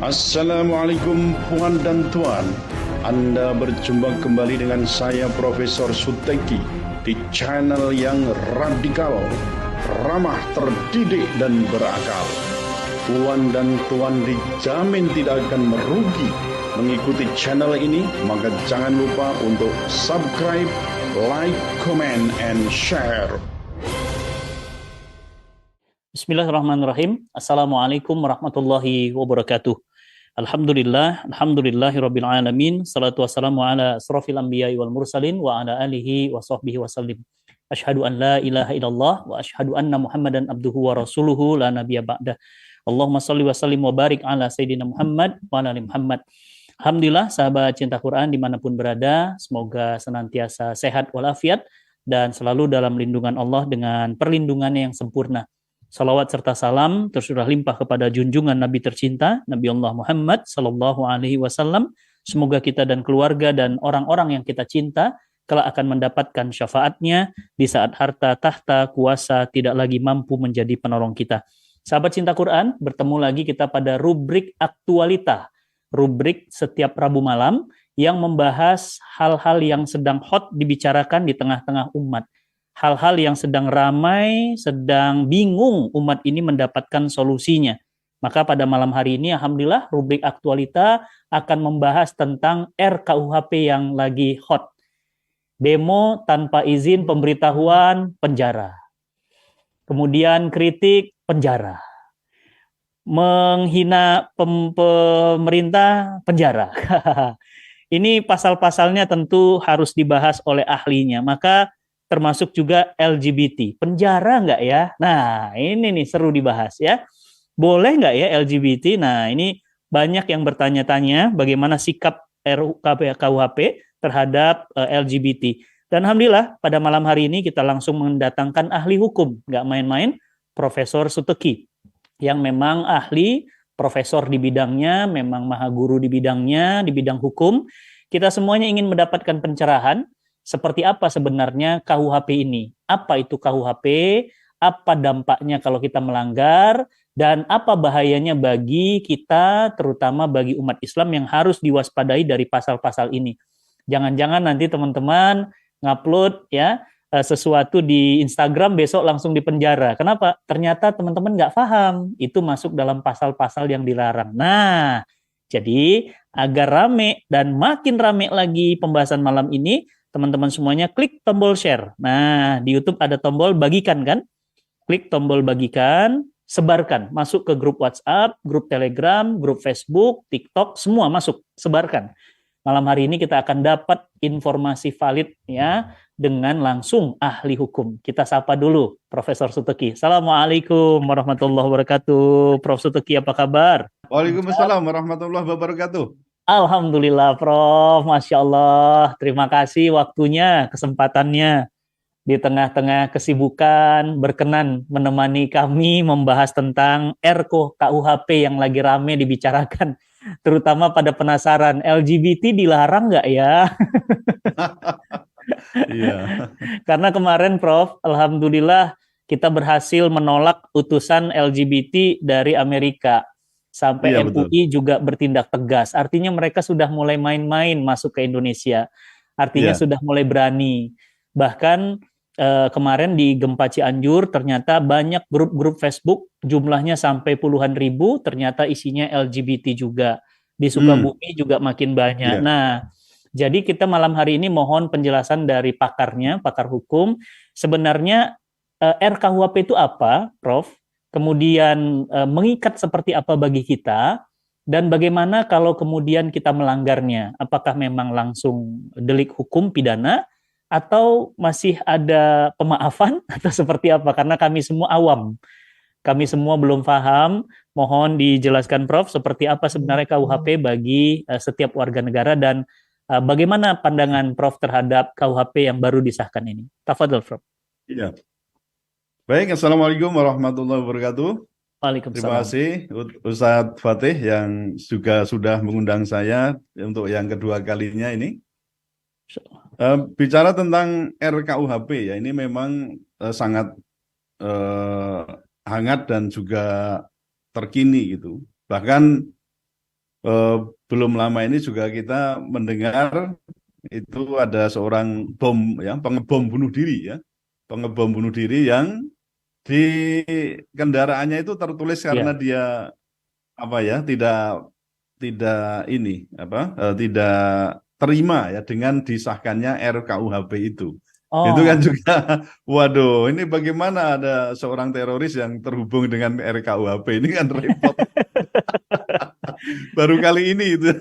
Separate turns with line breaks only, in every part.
Assalamualaikum puan dan tuan. Anda berjumpa kembali dengan saya Profesor Suteki di channel yang radikal, ramah, terdidik dan berakal. Puan dan tuan dijamin tidak akan merugi mengikuti channel ini, maka jangan lupa untuk subscribe, like, comment, and share.
Bismillahirrahmanirrahim. Assalamualaikum warahmatullahi wabarakatuh. Alhamdulillahirabbil alamin. Salatu wassalamu ala asrofil anbiya'i wal mursalin wa ala alihi wa sahbihi wasallim. Asyhadu an la ilaha illallah wa asyhadu anna Muhammadan abduhu wa rasuluhu la nabiyya ba'dah. Allahumma shalli wa sallim wa barik ala sayyidina Muhammad wa ala ali Muhammad. Alhamdulillah, sahabat cinta Quran dimanapun berada, semoga senantiasa sehat walafiat dan selalu dalam lindungan Allah dengan perlindungannya yang sempurna. Salawat serta salam tercurah limpah kepada junjungan Nabi tercinta, Nabi Allah Muhammad Sallallahu Alaihi Wasallam. Semoga kita dan keluarga dan orang-orang yang kita cinta kelak akan mendapatkan syafaatnya di saat harta, tahta, kuasa tidak lagi mampu menjadi penolong kita. Sahabat cinta Quran, bertemu lagi kita pada rubrik aktualita, rubrik setiap Rabu malam yang membahas hal-hal yang sedang hot dibicarakan di tengah-tengah umat. Hal-hal yang sedang ramai, sedang bingung umat ini mendapatkan solusinya. Maka pada malam hari ini, alhamdulillah, rubrik aktualita akan membahas tentang RKUHP yang lagi hot. Demo tanpa izin pemberitahuan, penjara. Kemudian kritik, penjara. Menghina pemerintah, penjara. Ini pasal-pasalnya tentu harus dibahas oleh ahlinya. Maka termasuk juga LGBT. Penjara nggak ya? Nah, ini nih seru dibahas ya. Boleh nggak ya LGBT? Nah, ini banyak yang bertanya-tanya bagaimana sikap RKUHP terhadap LGBT. Dan alhamdulillah pada malam hari ini kita langsung mendatangkan ahli hukum, nggak main-main, Profesor Suteki, yang memang ahli, profesor di bidangnya, memang maha guru di bidangnya, di bidang hukum. Kita semuanya ingin mendapatkan pencerahan seperti apa sebenarnya KUHP ini? Apa itu KUHP? Apa dampaknya kalau kita melanggar? Dan apa bahayanya bagi kita, terutama bagi umat Islam yang harus diwaspadai dari pasal-pasal ini? Jangan-jangan nanti teman-teman ngupload ya sesuatu di Instagram besok langsung dipenjara. Kenapa? Ternyata teman-teman nggak paham. Itu masuk dalam pasal-pasal yang dilarang. Nah, jadi agar rame dan makin rame lagi pembahasan malam ini, teman-teman semuanya klik tombol share. Nah, di YouTube ada tombol bagikan kan? Klik tombol bagikan, sebarkan. Masuk ke grup WhatsApp, grup Telegram, grup Facebook, TikTok, semua masuk, sebarkan. Malam hari ini kita akan dapat informasi valid ya dengan langsung ahli hukum. Kita sapa dulu Profesor Suteki. Assalamualaikum warahmatullahi wabarakatuh. Prof Suteki, apa kabar?
Waalaikumsalam warahmatullahi wabarakatuh.
Alhamdulillah Prof, Masya Allah, terima kasih waktunya, kesempatannya di tengah-tengah kesibukan berkenan menemani kami membahas tentang RKUHP yang lagi rame dibicarakan, terutama pada penasaran, LGBT dilarang nggak ya?
Iya.
Karena kemarin Prof, Alhamdulillah kita berhasil menolak utusan LGBT dari Amerika. Sampai MUI juga bertindak tegas. Artinya mereka sudah mulai main-main masuk ke Indonesia. Artinya sudah mulai berani. Bahkan kemarin di Gempa Cianjur ternyata banyak grup-grup Facebook, jumlahnya sampai puluhan ribu, ternyata isinya LGBT juga. Di Sukabumi juga makin banyak. Nah, jadi kita malam hari ini mohon penjelasan dari pakarnya, pakar hukum. Sebenarnya RKUHP itu apa, Prof? Kemudian mengikat seperti apa bagi kita, dan bagaimana kalau kemudian kita melanggarnya? Apakah memang langsung delik hukum pidana, atau masih ada pemaafan, atau seperti apa? Karena kami semua awam, kami semua belum paham. Mohon dijelaskan Prof, seperti apa sebenarnya KUHP bagi setiap warga negara, dan bagaimana pandangan Prof terhadap KUHP yang baru disahkan ini? Tafadhol Prof.
Iya. Baik, Assalamualaikum warahmatullahi wabarakatuh.
Waalaikumsalam.
Terima kasih Ustadz Fatih yang juga sudah mengundang saya untuk yang kedua kalinya ini. Bicara tentang RKUHP ya, ini memang sangat hangat dan juga terkini gitu. Bahkan eh, belum lama ini juga kita mendengar itu ada seorang pengebom bunuh diri ya, pengebom bunuh diri yang di kendaraannya itu tertulis karena
Ya.
dia tidak tidak ini tidak terima ya dengan disahkannya RKUHP itu. Itu kan
Oh.
juga, waduh, ini bagaimana ada seorang teroris yang terhubung dengan RKUHP, ini kan repot. Baru kali ini itu.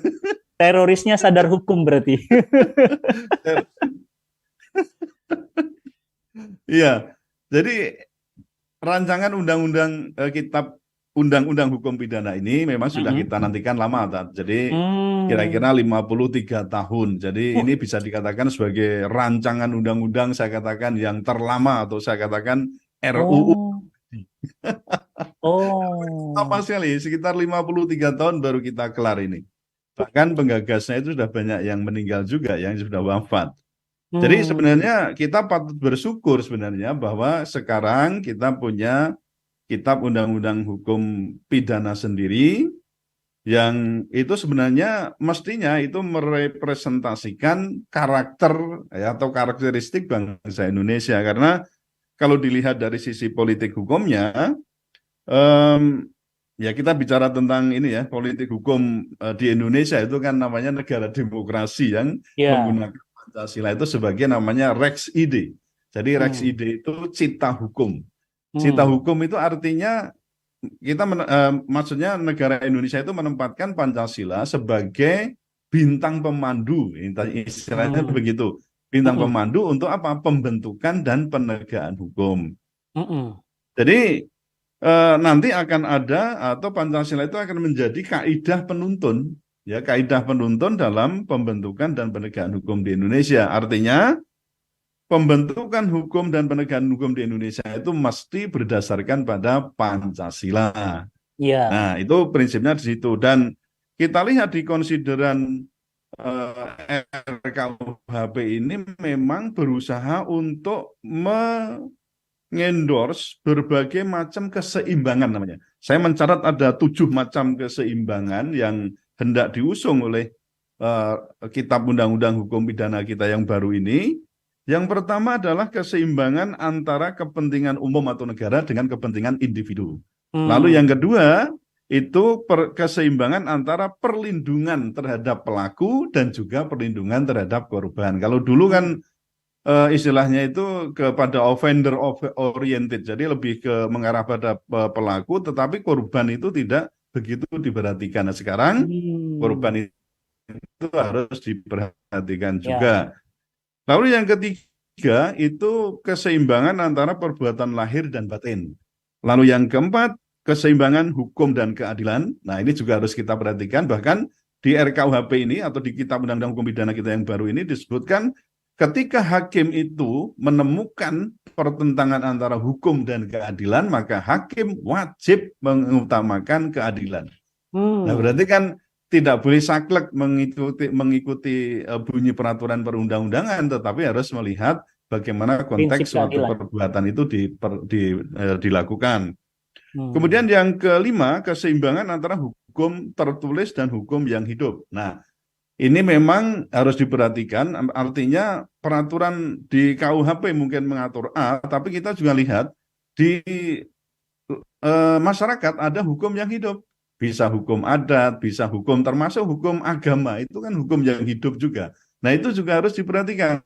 Terorisnya sadar hukum berarti.
Iya, jadi rancangan kitab undang-undang hukum pidana ini memang sudah kita
Mm-mm.
nantikan lama, Tat. Jadi
Hmm.
kira-kira 53 tahun. Jadi
Wah.
ini bisa dikatakan sebagai rancangan undang-undang, saya katakan yang terlama, atau saya katakan RUU.
Oh.
Lama
Oh.
sekali, sekitar 53 tahun baru kita kelar ini. Bahkan penggagasnya itu sudah banyak yang meninggal juga, yang sudah wafat. Jadi
Hmm.
sebenarnya kita patut bersyukur sebenarnya bahwa sekarang kita punya kitab undang-undang hukum pidana sendiri, yang itu sebenarnya mestinya itu merepresentasikan karakter ya, atau karakteristik bangsa Indonesia. Karena kalau dilihat dari sisi politik hukumnya, em, ya kita bicara tentang ini ya, politik hukum di Indonesia itu kan namanya negara demokrasi yang
Ya.
menggunakan Pancasila itu sebagai namanya Rex Ide. Jadi Rex
Hmm.
Ide itu cita hukum. Cita
Hmm.
hukum itu artinya maksudnya negara Indonesia itu menempatkan Pancasila sebagai bintang pemandu, istilahnya
Hmm.
begitu. Bintang
Mm-mm.
pemandu untuk apa? Pembentukan dan penegakan hukum.
Mm-mm.
Jadi nanti akan ada, atau Pancasila itu akan menjadi kaidah penuntun, ya, kaidah penuntun dalam pembentukan dan penegakan hukum di Indonesia. Artinya pembentukan hukum dan penegakan hukum di Indonesia itu mesti berdasarkan pada Pancasila.
Ya.
Nah, itu prinsipnya di situ. Dan kita lihat di konsideran RKUHP ini memang berusaha untuk mengendorse berbagai macam keseimbangan namanya. Saya mencatat ada 7 macam keseimbangan yang hendak diusung oleh eh, Kitab Undang-Undang Hukum Pidana kita yang baru ini. Yang pertama adalah keseimbangan antara kepentingan umum atau negara dengan kepentingan individu. Lalu
Hmm.
yang kedua, itu keseimbangan antara perlindungan terhadap pelaku dan juga perlindungan terhadap korban. Kalau dulu kan istilahnya itu kepada offender oriented, jadi lebih ke mengarah pada pelaku, tetapi korban itu tidak begitu diperhatikan. Nah, sekarang
Hmm.
korban itu harus diperhatikan
Ya.
juga. Lalu yang ketiga itu keseimbangan antara perbuatan lahir dan batin. Lalu yang keempat, keseimbangan hukum dan keadilan. Nah, ini juga harus kita perhatikan. Bahkan di RKUHP ini atau di Kitab Undang-Undang Hukum Pidana kita yang baru ini disebutkan ketika hakim itu menemukan pertentangan antara hukum dan keadilan, maka hakim wajib mengutamakan keadilan. Nah,
Hmm.
berarti kan tidak boleh saklek mengikuti bunyi peraturan perundang-undangan, tetapi harus melihat bagaimana
Prinsip
konteks suatu
keadilan.
perbuatan itu dilakukan. Kemudian
Hmm.
yang kelima, keseimbangan antara hukum tertulis dan hukum yang hidup. Nah, ini memang harus diperhatikan, artinya peraturan di KUHP mungkin mengatur A, tapi kita juga lihat di masyarakat ada hukum yang hidup. Bisa hukum adat, bisa hukum termasuk hukum agama, itu kan hukum yang hidup juga. Nah, itu juga harus diperhatikan,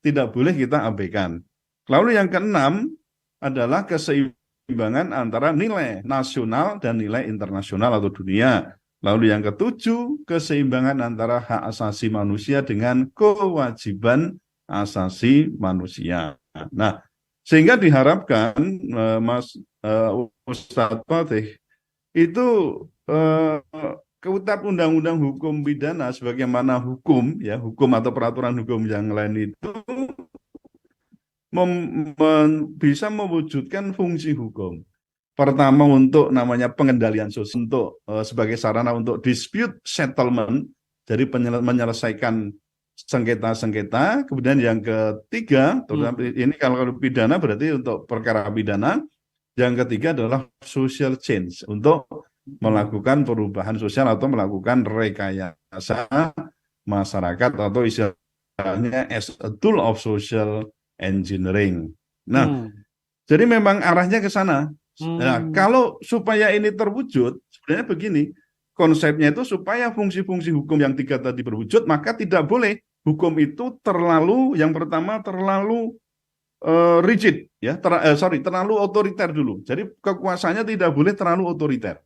tidak boleh kita abaikan. Lalu yang keenam adalah keseimbangan antara nilai nasional dan nilai internasional atau dunia. Lalu yang ketujuh, keseimbangan antara hak asasi manusia dengan kewajiban asasi manusia. Nah, sehingga diharapkan Mas Ustadz Fatih, itu eh, Kitab Undang-Undang Hukum Pidana sebagaimana hukum ya, hukum atau peraturan hukum yang lain itu bisa mewujudkan fungsi hukum. Pertama untuk namanya pengendalian sosial, untuk sebagai sarana untuk dispute settlement, jadi menyelesaikan sengketa-sengketa. Kemudian yang ketiga, terutama
Hmm.
ini kalau pidana berarti untuk perkara pidana. Yang ketiga adalah social change, untuk melakukan perubahan sosial atau melakukan rekayasa masyarakat atau istilahnya as a tool of social engineering. Nah, jadi memang arahnya ke sana. Nah, kalau supaya ini terwujud, sebenarnya begini, konsepnya itu supaya fungsi-fungsi hukum yang 3 tadi berwujud, maka tidak boleh hukum itu terlalu, yang pertama terlalu rigid, ya, terlalu otoriter dulu. Jadi kekuasaannya tidak boleh terlalu otoriter.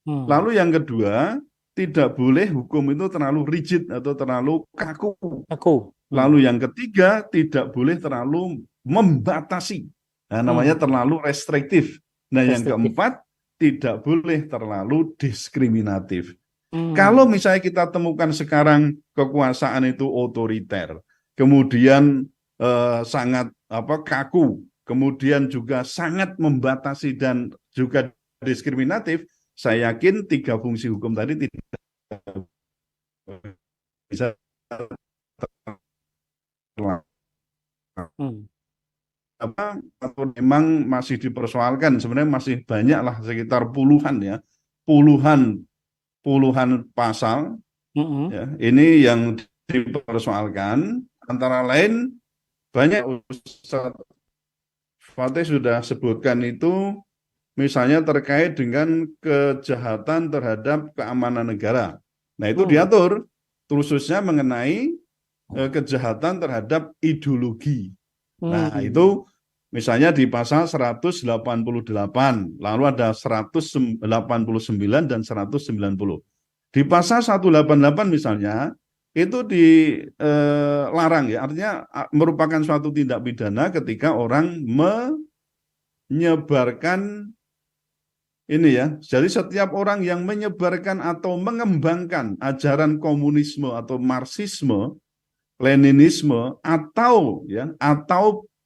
Lalu yang kedua, tidak boleh hukum itu terlalu rigid atau terlalu kaku. Lalu yang ketiga, tidak boleh terlalu membatasi. Nah, namanya terlalu restriktif. Nah, yang keempat, tidak boleh terlalu diskriminatif. Kalau misalnya kita temukan sekarang kekuasaan itu otoriter, kemudian sangat kaku, kemudian juga sangat membatasi dan juga diskriminatif, saya yakin 3 fungsi hukum tadi tidak bisa atau memang masih dipersoalkan. Sebenarnya masih banyak lah, sekitar puluhan pasal ya, ini yang dipersoalkan. Antara lain banyak Ustaz Fatih sudah sebutkan itu, misalnya terkait dengan kejahatan terhadap keamanan negara. Nah, itu diatur khususnya mengenai kejahatan terhadap ideologi. Nah, itu misalnya di pasal 188, lalu ada 189 dan 190. Di pasal 188 misalnya, itu dilarang, ya, artinya merupakan suatu tindak pidana ketika orang menyebarkan ini, ya. Jadi setiap orang yang menyebarkan atau mengembangkan ajaran komunisme atau marxisme, leninisme, atau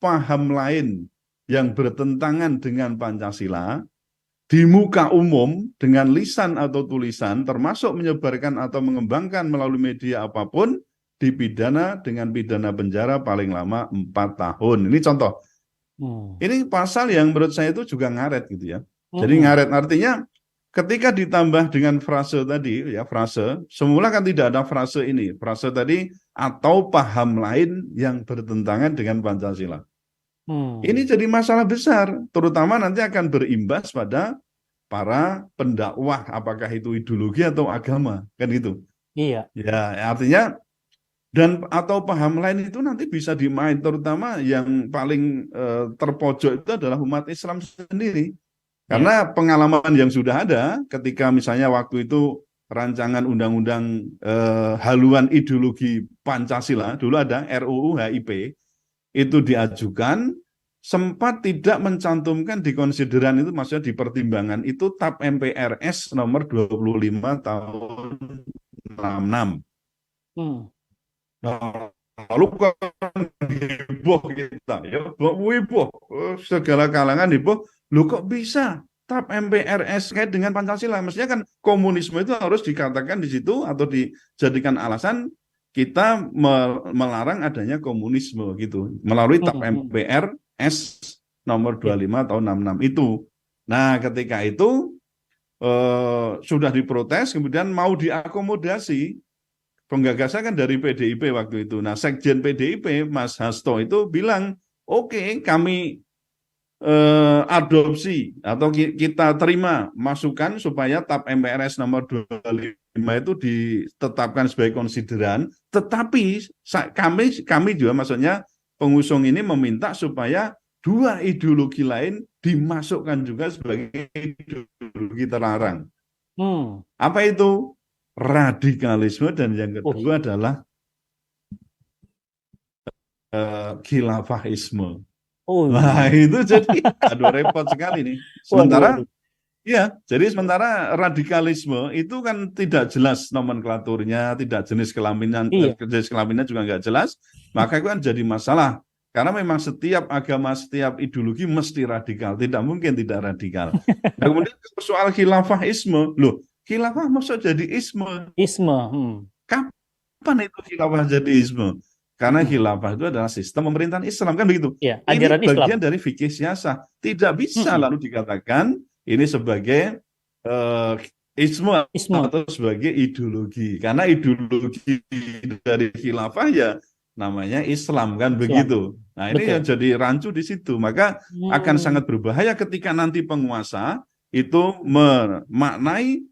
paham lain yang bertentangan dengan Pancasila di muka umum dengan lisan atau tulisan, termasuk menyebarkan atau mengembangkan melalui media apapun, dipidana dengan pidana penjara paling lama 4 tahun. Ini contoh. Ini pasal yang menurut saya itu juga ngaret gitu, ya. Jadi ngaret artinya ketika ditambah dengan frase tadi, ya, frase, semula kan tidak ada frase ini. Frase tadi atau paham lain yang bertentangan dengan Pancasila. Ini jadi masalah besar, terutama nanti akan berimbas pada para pendakwah, apakah itu ideologi atau agama, kan gitu.
Iya.
Ya, artinya dan atau paham lain itu nanti bisa dimain, terutama yang paling terpojok itu adalah umat Islam sendiri. Karena pengalaman yang sudah ada ketika misalnya waktu itu rancangan undang-undang haluan ideologi Pancasila, dulu ada RUU HIP, itu diajukan, sempat tidak mencantumkan di konsideran itu, maksudnya di pertimbangan itu TAP MPRS nomor 25 tahun 66. Lalu kan heboh kita, ya, heboh, segala kalangan heboh. Loh, kok bisa TAP MPRS kait dengan Pancasila? Maksudnya kan komunisme itu harus dikatakan di situ atau dijadikan alasan kita melarang adanya komunisme gitu melalui TAP MPRS nomor 25 tahun 66 itu. Nah, ketika itu sudah diprotes, kemudian mau diakomodasi. Penggagasan kan dari PDIP waktu itu. Nah, Sekjen PDIP Mas Hasto itu bilang, oke, kami adopsi atau kita terima masukan supaya TAP MPRS nomor 25 itu ditetapkan sebagai konsideran, tetapi kami juga, maksudnya pengusung ini meminta supaya 2 ideologi lain dimasukkan juga sebagai ideologi terlarang. Apa itu? Radikalisme, dan yang kedua adalah khilafahisme. Nah, itu jadi repot sekali nih. Sementara ya, jadi sementara radikalisme itu kan tidak jelas nomenklaturnya, tidak jenis kelaminnya juga nggak jelas, maka itu kan jadi masalah. Karena memang setiap agama, setiap ideologi mesti radikal, tidak mungkin tidak radikal. Nah, kemudian soal khilafahisme, loh, khilafah maksud jadi isme. Kapan itu khilafah jadi isme? Karena khilafah itu adalah sistem pemerintahan Islam, kan begitu.
Ya,
ini bagian
Islam
dari fikih siasah. Tidak bisa lalu dikatakan ini sebagai isme
Isme.
atau sebagai ideologi. Karena ideologi dari khilafah ya namanya Islam kan
Islam.
begitu. Nah, ini
Betul.
yang jadi rancu di situ. Maka akan sangat berbahaya ketika nanti penguasa itu memaknai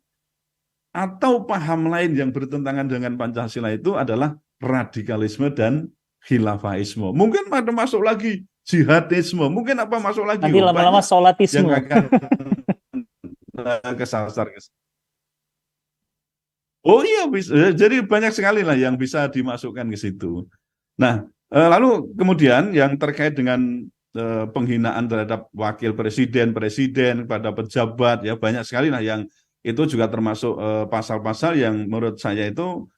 atau paham lain yang bertentangan dengan Pancasila itu adalah radikalisme dan khilafahisme. Mungkin ada masuk lagi jihadisme, mungkin apa masuk lagi?
Nanti lama-lama
Banyak
sholatisme.
yang akan kesasar. Oh iya, bisa. Jadi banyak sekali lah yang bisa dimasukkan ke situ. Nah, lalu kemudian yang terkait dengan penghinaan terhadap wakil presiden, kepada pejabat, ya banyak sekali lah yang itu juga termasuk pasal-pasal yang menurut saya itu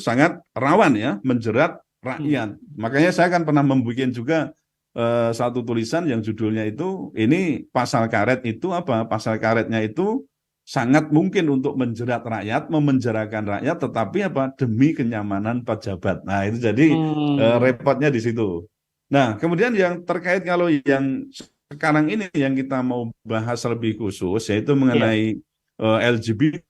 sangat rawan ya menjerat rakyat. Makanya saya kan pernah membuat juga satu tulisan yang judulnya itu ini pasal karet itu apa? Pasal karetnya itu sangat mungkin untuk menjerat rakyat, memenjarakan rakyat, tetapi apa demi kenyamanan pejabat. Nah itu jadi repotnya di situ. Nah kemudian yang terkait kalau yang sekarang ini yang kita mau bahas lebih khusus yaitu mengenai LGBT.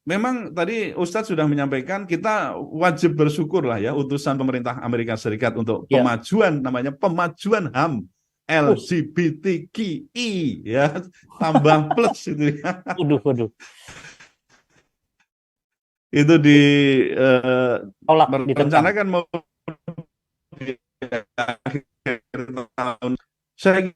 Memang tadi Ustadz sudah menyampaikan kita wajib bersyukur lah ya utusan pemerintah Amerika Serikat untuk pemajuan namanya pemajuan HAM LGBTQI ya tambah plus itu ya.
Waduh.
Itu
direncanakan
mau di akhir tahun. Saya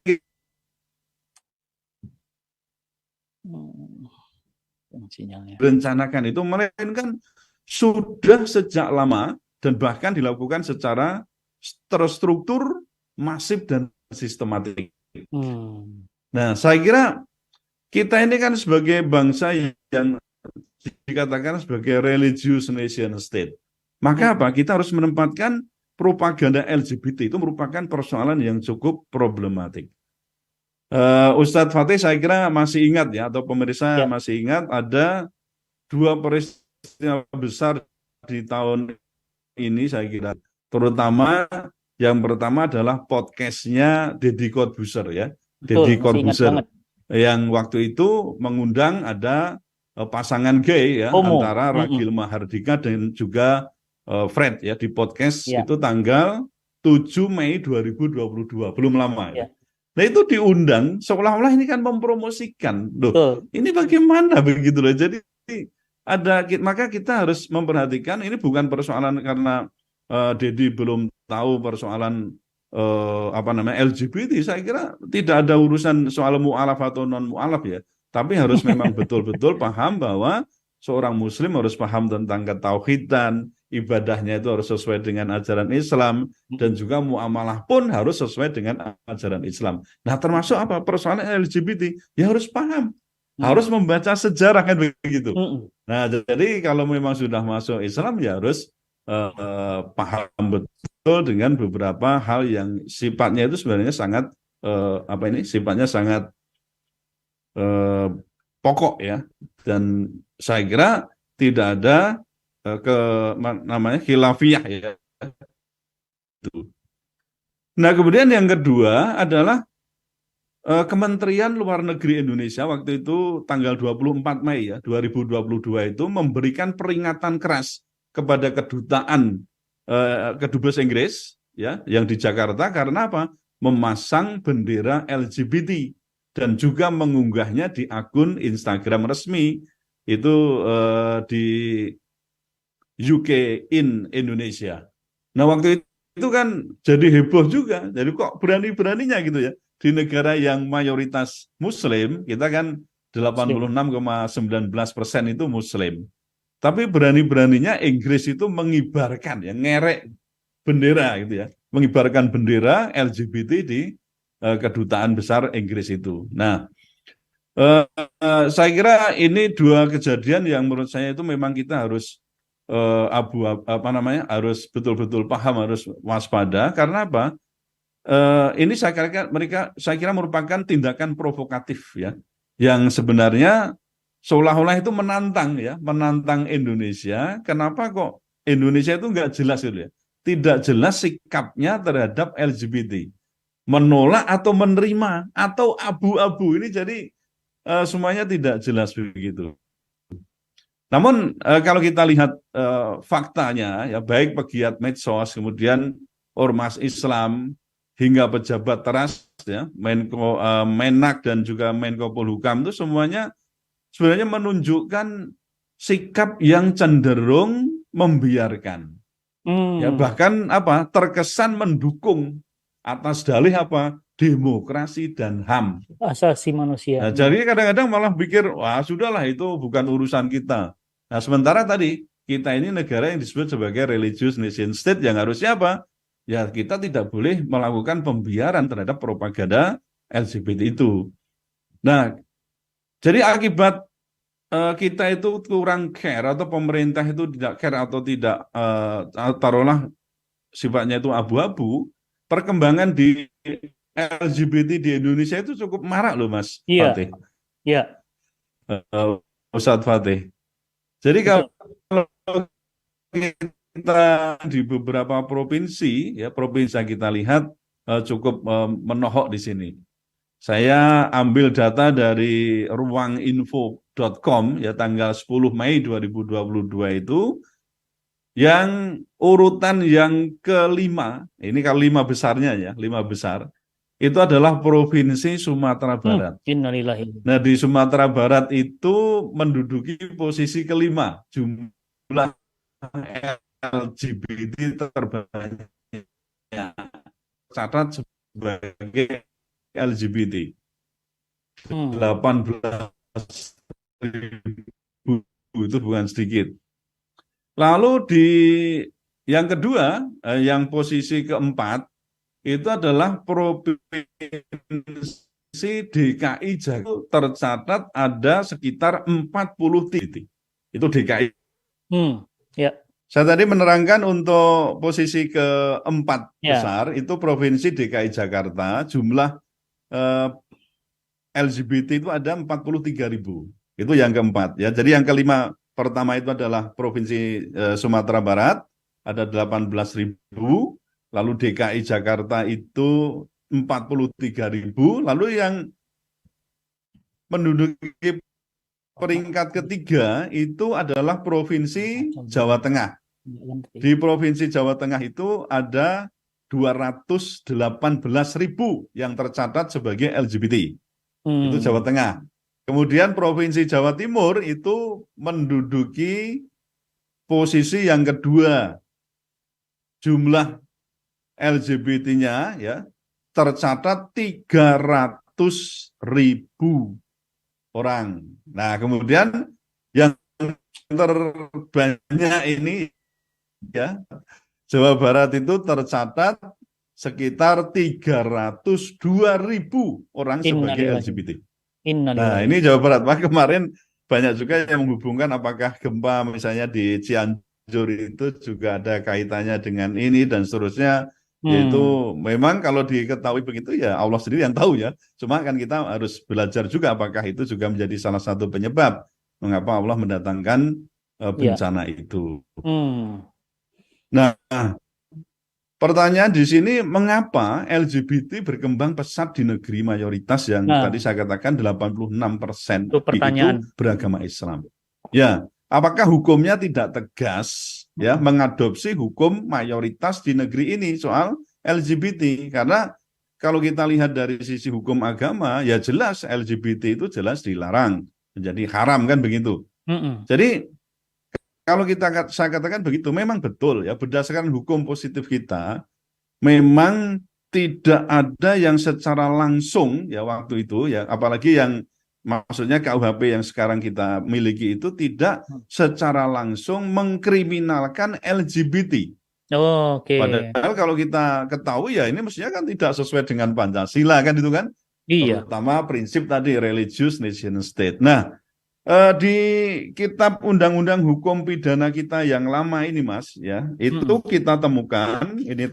rencanakan itu melainkan sudah sejak lama dan bahkan dilakukan secara terstruktur, masif dan sistematik. Nah, saya kira kita ini kan sebagai bangsa yang dikatakan sebagai religious nation state. Maka apa? Kita harus menempatkan propaganda LGBT itu merupakan persoalan yang cukup problematik. Ustadz Fatih saya kira masih ingat ya, atau pemirsa masih ingat ada dua peristiwa besar di tahun ini saya kira. Terutama yang pertama adalah podcastnya Deddy Corbuzier ya. Deddy Corbuzier yang waktu itu mengundang ada pasangan gay ya antara Ragil Mahardika dan juga Fred ya di podcast itu tanggal 7 Mei 2022 belum lama ya. Nah itu diundang seolah-olah ini kan mempromosikan loh. Ini bagaimana begitu loh. Jadi maka kita harus memperhatikan ini bukan persoalan karena Deddy belum tahu persoalan LGBT. Saya kira tidak ada urusan soal mu'alaf atau non mu'alaf ya. Tapi harus memang betul-betul paham bahwa seorang muslim harus paham tentang ketauhidan, ibadahnya itu harus sesuai dengan ajaran Islam, dan juga muamalah pun harus sesuai dengan ajaran Islam. Nah termasuk apa? Persoalan LGBT, ya harus paham, harus membaca sejarah kan begitu. Nah jadi kalau memang sudah masuk Islam ya harus paham betul dengan beberapa hal yang sifatnya itu sebenarnya sangat sifatnya sangat pokok ya, dan saya kira tidak ada namanya khilafiyah ya. Nah kemudian yang kedua adalah Kementerian Luar Negeri Indonesia waktu itu tanggal 24 Mei ya 2022 itu memberikan peringatan keras kepada kedutaan kedubes Inggris ya yang di Jakarta karena apa? Memasang bendera LGBT dan juga mengunggahnya di akun Instagram resmi itu di UK in Indonesia. Nah waktu itu kan jadi heboh juga. Jadi kok berani-beraninya gitu ya. Di negara yang mayoritas Muslim, kita kan 86,19% itu Muslim. Tapi berani-beraninya Inggris itu mengibarkan, ya ngerek bendera gitu ya. Mengibarkan bendera LGBT di kedutaan besar Inggris itu. Nah, saya kira ini dua kejadian yang menurut saya itu memang kita harus harus betul-betul paham, harus waspada karena apa? Ini saya kira merupakan tindakan provokatif ya, yang sebenarnya seolah-olah itu menantang Indonesia. Kenapa kok Indonesia itu nggak jelas gitu ya? Tidak jelas sikapnya terhadap LGBT. menolak atau menerima atau abu-abu. Ini jadi semuanya tidak jelas begitu. Namun kalau kita lihat faktanya, ya baik pegiat medsos, kemudian ormas Islam hingga pejabat teras, ya Menak dan juga Menko Polhukam itu semuanya sebenarnya menunjukkan sikap yang cenderung membiarkan, ya bahkan terkesan mendukung atas dalih demokrasi dan HAM.
Asasi manusia.
Nah, jadi kadang-kadang malah pikir, wah sudahlah itu bukan urusan kita. Nah, sementara tadi kita ini negara yang disebut sebagai religious nation state yang harusnya ya kita tidak boleh melakukan pembiaran terhadap propaganda LGBT itu. Nah, jadi akibat kita itu kurang care atau pemerintah itu tidak care atau tidak taruhlah sifatnya itu abu-abu, perkembangan di LGBT di Indonesia itu cukup marak loh Mas Fatih.
Iya.
Ustadz Fatih. Jadi kalau kita di beberapa provinsi, ya provinsi yang kita lihat cukup menohok di sini. Saya ambil data dari ruanginfo.com ya tanggal 10 Mei 2022 itu, yang urutan yang kelima, ini kalau 5 besarnya ya, 5 besar, itu adalah Provinsi Sumatera Barat. Nah, di Sumatera Barat itu menduduki posisi kelima jumlah LGBT terbanyak catat sebagai LGBT. 18.000 itu bukan sedikit. Lalu di yang kedua, yang posisi keempat, itu adalah Provinsi DKI Jakarta, tercatat ada sekitar 40 titik. Itu DKI.
Ya.
Saya tadi menerangkan untuk posisi keempat besar, itu Provinsi DKI Jakarta, jumlah LGBT itu ada 43.000. Itu yang keempat. Ya. Jadi yang kelima, pertama itu adalah Provinsi Sumatera Barat, ada 18.000, lalu DKI Jakarta itu 43.000, lalu yang menduduki peringkat ketiga itu adalah Provinsi Jawa Tengah. Di Provinsi Jawa Tengah itu ada 218.000 yang tercatat sebagai LGBT. Itu Jawa Tengah. Kemudian Provinsi Jawa Timur itu menduduki posisi yang kedua. Jumlah LGBT-nya ya tercatat 300.000 orang. Nah, kemudian yang terbanyak ini ya Jawa Barat itu tercatat sekitar 302.000 orang sebagai LGBT. Nah, ini Jawa Barat. Pak, kemarin banyak juga yang menghubungkan apakah gempa misalnya di Cianjur itu juga ada kaitannya dengan ini dan seterusnya. Yaitu memang kalau diketahui begitu ya Allah sendiri yang tahu ya. Cuma kan kita harus belajar juga apakah itu juga menjadi salah satu penyebab mengapa Allah mendatangkan bencana itu. Nah, pertanyaan di sini, mengapa LGBT berkembang pesat di negeri mayoritas yang tadi saya katakan 86% itu beragama Islam? Ya, apakah hukumnya tidak tegas ya mengadopsi hukum mayoritas di negeri ini soal LGBT? Karena kalau kita lihat dari sisi hukum agama, ya jelas LGBT itu jelas dilarang, menjadi haram kan begitu. Jadi kalau saya katakan begitu, memang betul ya berdasarkan hukum positif kita, memang tidak ada yang secara langsung ya waktu itu ya, apalagi yang maksudnya KUHP yang sekarang kita miliki itu tidak secara langsung mengkriminalkan LGBT. Padahal kalau kita ketahui ya ini mestinya kan tidak sesuai dengan Pancasila kan itu kan. Terutama prinsip tadi religious nation state. Nah, di kitab undang-undang hukum pidana kita yang lama ini Mas ya, itu kita temukan ini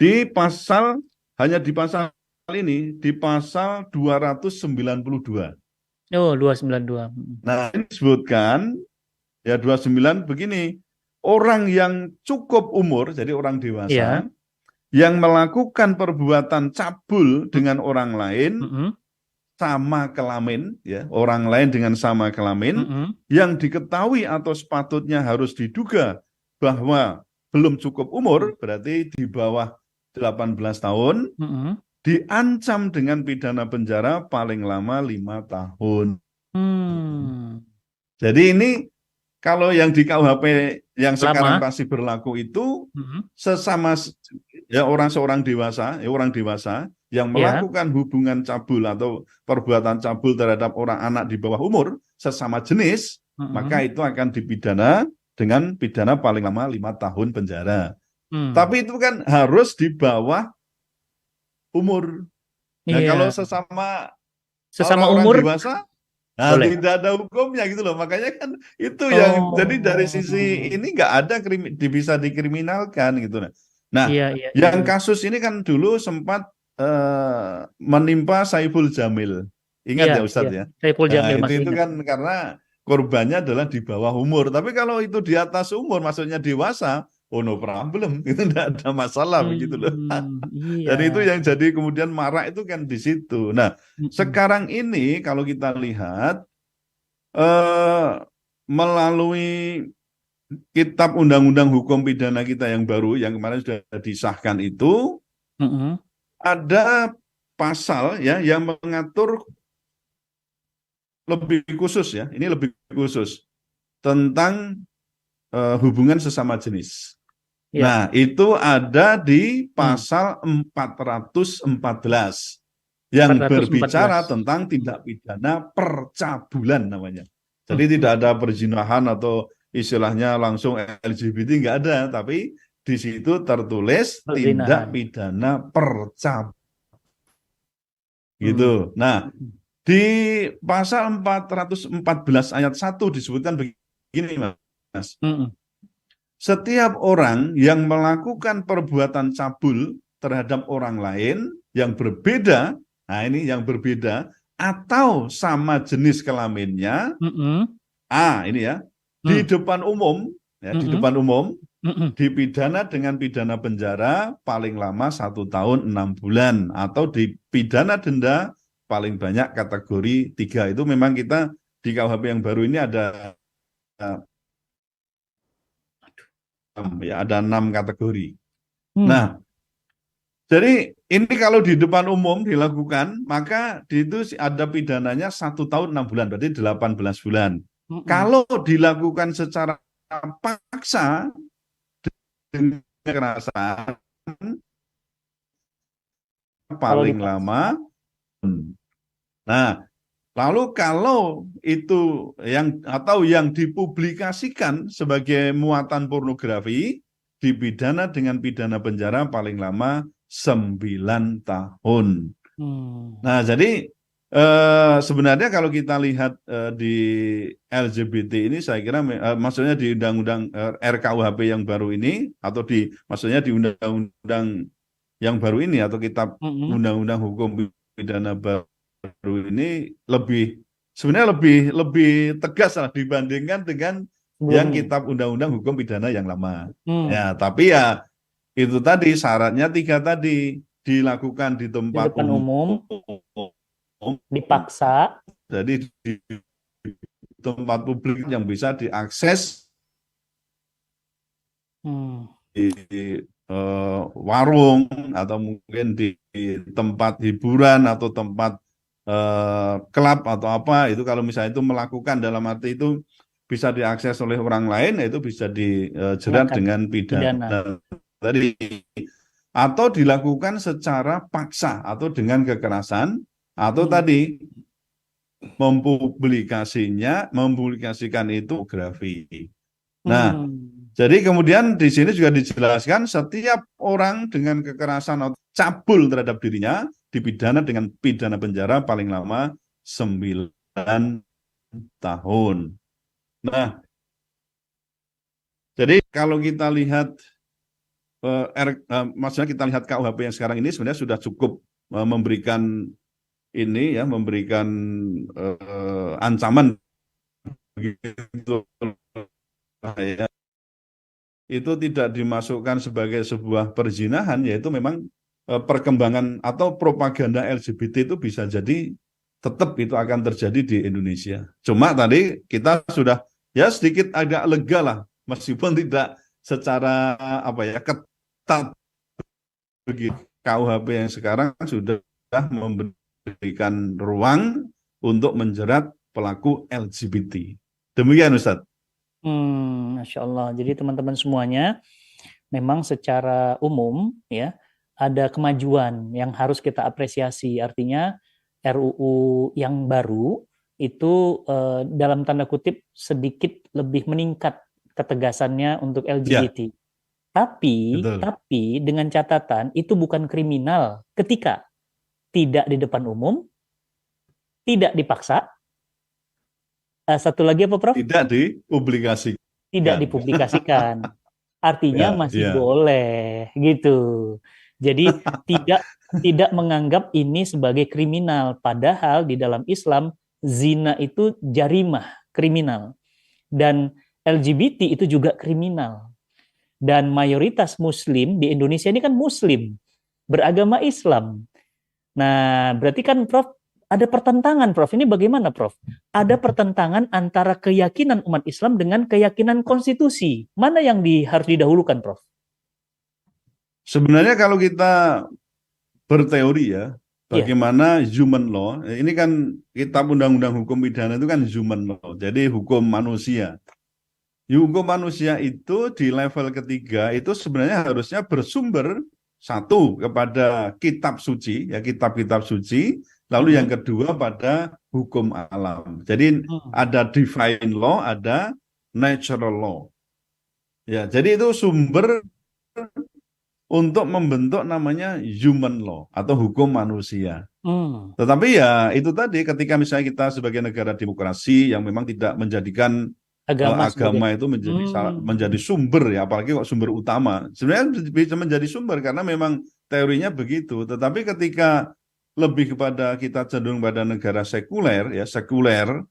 di pasal, hanya di pasal ini, di pasal 292.
292.
Nah, ini disebutkan ya 29 begini, orang yang cukup umur, jadi orang dewasa, yang melakukan perbuatan cabul dengan orang lain
Mm-mm.
sama kelamin, ya, orang lain dengan sama kelamin,
Mm-mm.
yang diketahui atau sepatutnya harus diduga bahwa belum cukup umur, berarti di bawah 18 tahun,
Mm-mm.
diancam dengan pidana penjara paling lama 5 tahun.
Hmm.
Jadi ini kalau yang di KUHP yang sekarang
Lama.
masih berlaku itu
Mm-mm.
sesama ya orang orang dewasa yang
Ya.
melakukan hubungan cabul atau perbuatan cabul terhadap orang anak di bawah umur sesama jenis, maka
Mm-mm.
itu akan dipidana dengan pidana paling lama 5 tahun penjara.
Hmm.
Tapi itu kan harus di bawah umur. Nah, kalau
Iya.
sesama
Sesama
orang-orang
umur
dewasa, nah,
boleh.
tidak ada hukumnya gitu loh. Makanya kan itu yang jadi dari
Oh.
sisi ini nggak ada bisa dikriminalkan gitu. Nah,
Iya, iya, iya,
yang
iya.
kasus ini kan dulu sempat menimpa Saiful Jamil. Ingat
Iya,
ya
iya.
Ustadz ya.
Saiful
Nah,
Jamil masih
itu
ingat.
kan karena korbannya adalah di bawah umur. Tapi kalau itu di atas umur, maksudnya dewasa, oh no problem, itu tidak ada masalah begitu loh.
Iya.
Dan itu yang jadi kemudian marak itu kan di situ. Nah,
Mm-mm.
sekarang ini kalau kita lihat eh, melalui Kitab Undang-Undang Hukum Pidana kita yang baru, yang kemarin sudah disahkan itu,
Mm-mm.
ada pasal ya yang mengatur lebih khusus ya, ini lebih khusus tentang hubungan sesama jenis.
Iya.
Nah, itu ada di
Hmm.
pasal 414 yang
414.
berbicara tentang tindak pidana percabulan namanya.
Hmm.
Jadi tidak ada perzinahan atau istilahnya langsung LGBT, nggak ada, tapi di situ tertulis tindak
Perzinahan.
pidana percabulan
Hmm.
gitu. Nah, di pasal 414 ayat 1 disebutkan begini, Mas.
Mm-mm.
Setiap orang yang melakukan perbuatan cabul terhadap orang lain yang berbeda, nah ini yang berbeda, atau sama jenis kelaminnya,
Mm-mm.
ini ya, di
Mm.
depan umum, ya, di
Mm-mm.
depan umum,
Mm-mm.
dipidana dengan pidana penjara paling lama 1 tahun 6 bulan, atau dipidana denda paling banyak kategori 3. Itu memang kita di KUHP yang baru ini ada ya ada 6 kategori.
Hmm.
Nah, jadi ini kalau di depan umum dilakukan, maka itu ada pidananya 1 tahun 6 bulan, berarti 18 bulan.
Mm-mm.
Kalau dilakukan secara paksa dengan kekerasan,
Kalau
paling
dipaksa.
lama. Nah, lalu kalau itu yang atau yang dipublikasikan sebagai muatan pornografi, dipidana dengan pidana penjara paling lama 9 tahun.
Hmm.
Nah, jadi sebenarnya kalau kita lihat di LGBT ini, saya kira maksudnya di Undang-Undang RKUHP yang baru ini, atau maksudnya di Undang-Undang yang baru ini, atau Kitab
Mm-mm.
Undang-Undang Hukum Pidana baru ini sebenarnya lebih tegas lah dibandingkan dengan yang
Sebelumnya.
Kitab Undang-Undang Hukum Pidana yang lama.
Hmm.
Ya, tapi ya itu tadi syaratnya 3 tadi, dilakukan di
Di
tempat
depan
umum,
umum, dipaksa.
jadi di tempat publik yang bisa diakses,
Hmm.
di warung, atau mungkin di tempat hiburan atau tempat klub atau apa, itu kalau misalnya itu melakukan dalam arti itu bisa diakses oleh orang lain, itu bisa dijerat
Kenakan
dengan
pidana.
pidana tadi, atau dilakukan secara paksa atau dengan kekerasan, atau
Hmm.
tadi mempublikasikan itu pornografi. Nah,
Hmm.
jadi kemudian di sini juga dijelaskan setiap orang dengan kekerasan atau cabul terhadap dirinya dipidana dengan pidana penjara paling lama 9 tahun. Nah, jadi kalau kita lihat maksudnya kita lihat KUHP yang sekarang ini sebenarnya sudah cukup memberikan ini ya, memberikan ancaman begitu ya. itu tidak dimasukkan sebagai sebuah perzinahan, yaitu memang perkembangan atau propaganda LGBT itu bisa jadi tetap itu akan terjadi di Indonesia. Cuma tadi kita sudah ya sedikit agak lega lah, meskipun tidak secara apa ya ketat begitu. KUHP yang sekarang sudah memberikan ruang untuk menjerat pelaku LGBT. Demikian Ustadz.
Masya Allah. Jadi teman-teman semuanya, memang secara umum ya ada kemajuan yang harus kita apresiasi. Artinya RUU yang baru itu dalam tanda kutip sedikit lebih meningkat ketegasannya untuk LGBT. Tapi dengan catatan itu bukan kriminal ketika tidak di depan umum, tidak dipaksa. Satu lagi apa, Prof?
Tidak dipublikasikan.
Tidak dipublikasikan. Artinya masih boleh gitu. Jadi tidak menganggap ini sebagai kriminal, padahal di dalam Islam zina itu jarimah, kriminal. Dan LGBT itu juga kriminal. Dan mayoritas muslim di Indonesia ini kan muslim, beragama Islam. Nah, berarti kan Prof ada pertentangan, Prof. Ini bagaimana, Prof? Ada pertentangan antara keyakinan umat Islam dengan keyakinan konstitusi. Mana yang harus didahulukan, Prof?
Sebenarnya kalau kita berteori ya, bagaimana human law, ini kan kitab undang-undang hukum pidana itu kan human law, jadi hukum manusia. Hukum manusia itu di level ketiga itu sebenarnya harusnya bersumber satu kepada kitab suci, ya kitab-kitab suci, lalu yang kedua pada hukum alam. Jadi ada divine law, ada natural law. Ya, jadi itu sumber untuk membentuk namanya human law atau hukum manusia. Tetapi ya itu tadi ketika misalnya kita sebagai negara demokrasi yang memang tidak menjadikan agama itu menjadi sumber ya, apalagi kok sumber utama. Sebenarnya bisa menjadi sumber karena memang teorinya begitu. Tetapi ketika lebih kepada kita cenderung pada negara sekuler ya, sekuler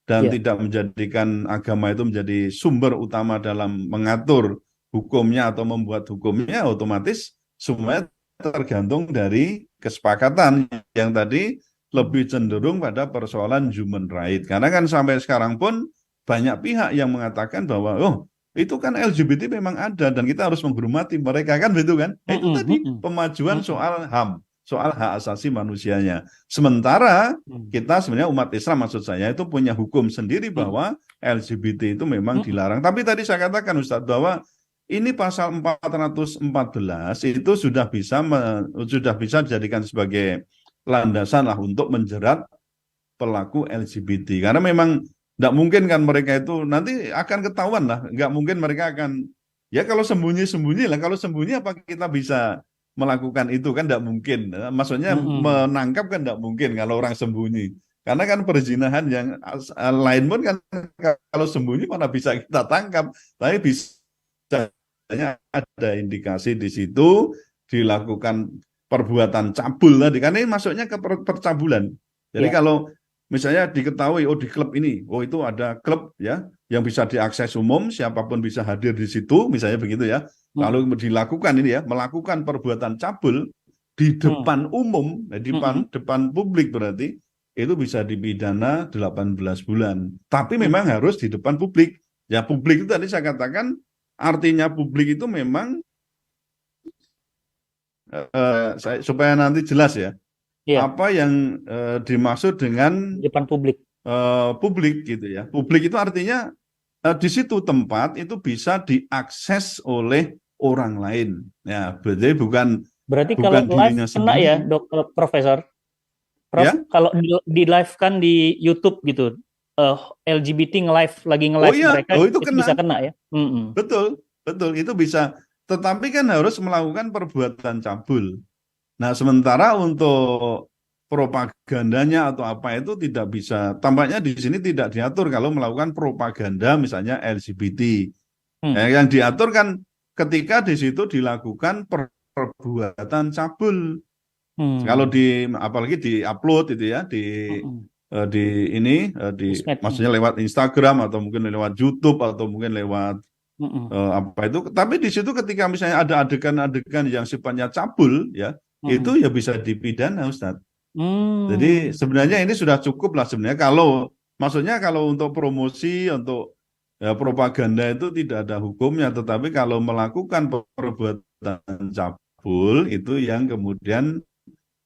dan tidak menjadikan agama itu menjadi sumber utama dalam mengatur hukumnya atau membuat hukumnya, otomatis semuanya tergantung dari kesepakatan yang tadi lebih cenderung pada persoalan human right. Karena kan sampai sekarang pun banyak pihak yang mengatakan bahwa itu kan LGBT memang ada dan kita harus menghormati mereka kan begitu kan. Itu tadi pemajuan soal HAM, soal hak asasi manusianya. Sementara kita sebenarnya umat Islam maksud saya itu punya hukum sendiri bahwa LGBT itu memang dilarang. Tapi tadi saya katakan Ustadz bahwa ini pasal 414 itu sudah bisa dijadikan sebagai landasan lah untuk menjerat pelaku LGBT. Karena memang tidak mungkin kan mereka itu nanti akan ketahuan lah. Nggak mungkin mereka akan, ya kalau sembunyi-sembunyi lah. Kalau sembunyi apa kita bisa melakukan itu kan tidak mungkin. Maksudnya menangkap kan tidak mungkin kalau orang sembunyi. Karena kan perzinahan yang lain pun kan kalau sembunyi mana bisa kita tangkap. Tapi bisa ada indikasi di situ dilakukan perbuatan cabul tadi. Karena ini masuknya ke percabulan. Jadi kalau misalnya diketahui, di klub ini, itu ada klub ya yang bisa diakses umum, siapapun bisa hadir di situ, misalnya begitu ya. Lalu dilakukan ini ya, melakukan perbuatan cabul di depan umum, di depan publik berarti itu bisa dipidana 18 bulan. Tapi memang harus di depan publik. Ya publik itu tadi saya katakan artinya publik itu memang supaya nanti jelas ya. Apa yang dimaksud dengan
depan publik?
Publik gitu ya. Publik itu artinya di situ tempat itu bisa diakses oleh orang lain. Ya, berarti
kalau live kena ya, Profesor. Prof, kalau di live kan di YouTube gitu, LGBT lagi nge-live mereka itu bisa kena ya.
Betul itu bisa. Tetapi kan harus melakukan perbuatan cabul. Nah, sementara untuk propagandanya atau apa itu tidak bisa. Tampaknya di sini tidak diatur kalau melakukan propaganda misalnya LGBT. Yang diatur kan ketika di situ dilakukan perbuatan cabul. Kalau apalagi di-upload itu ya maksudnya lewat Instagram atau mungkin lewat YouTube atau mungkin lewat
Mm-mm.
Apa itu? Tapi di situ ketika misalnya ada adegan-adegan yang sifatnya cabul, ya,
Mm-mm.
itu ya bisa dipidana, Ustadz. Jadi
Hmm.
sebenarnya ini sudah cukup lah sebenarnya kalau maksudnya kalau untuk promosi untuk ya, propaganda itu tidak ada hukumnya, tetapi kalau melakukan perbuatan cabul itu yang kemudian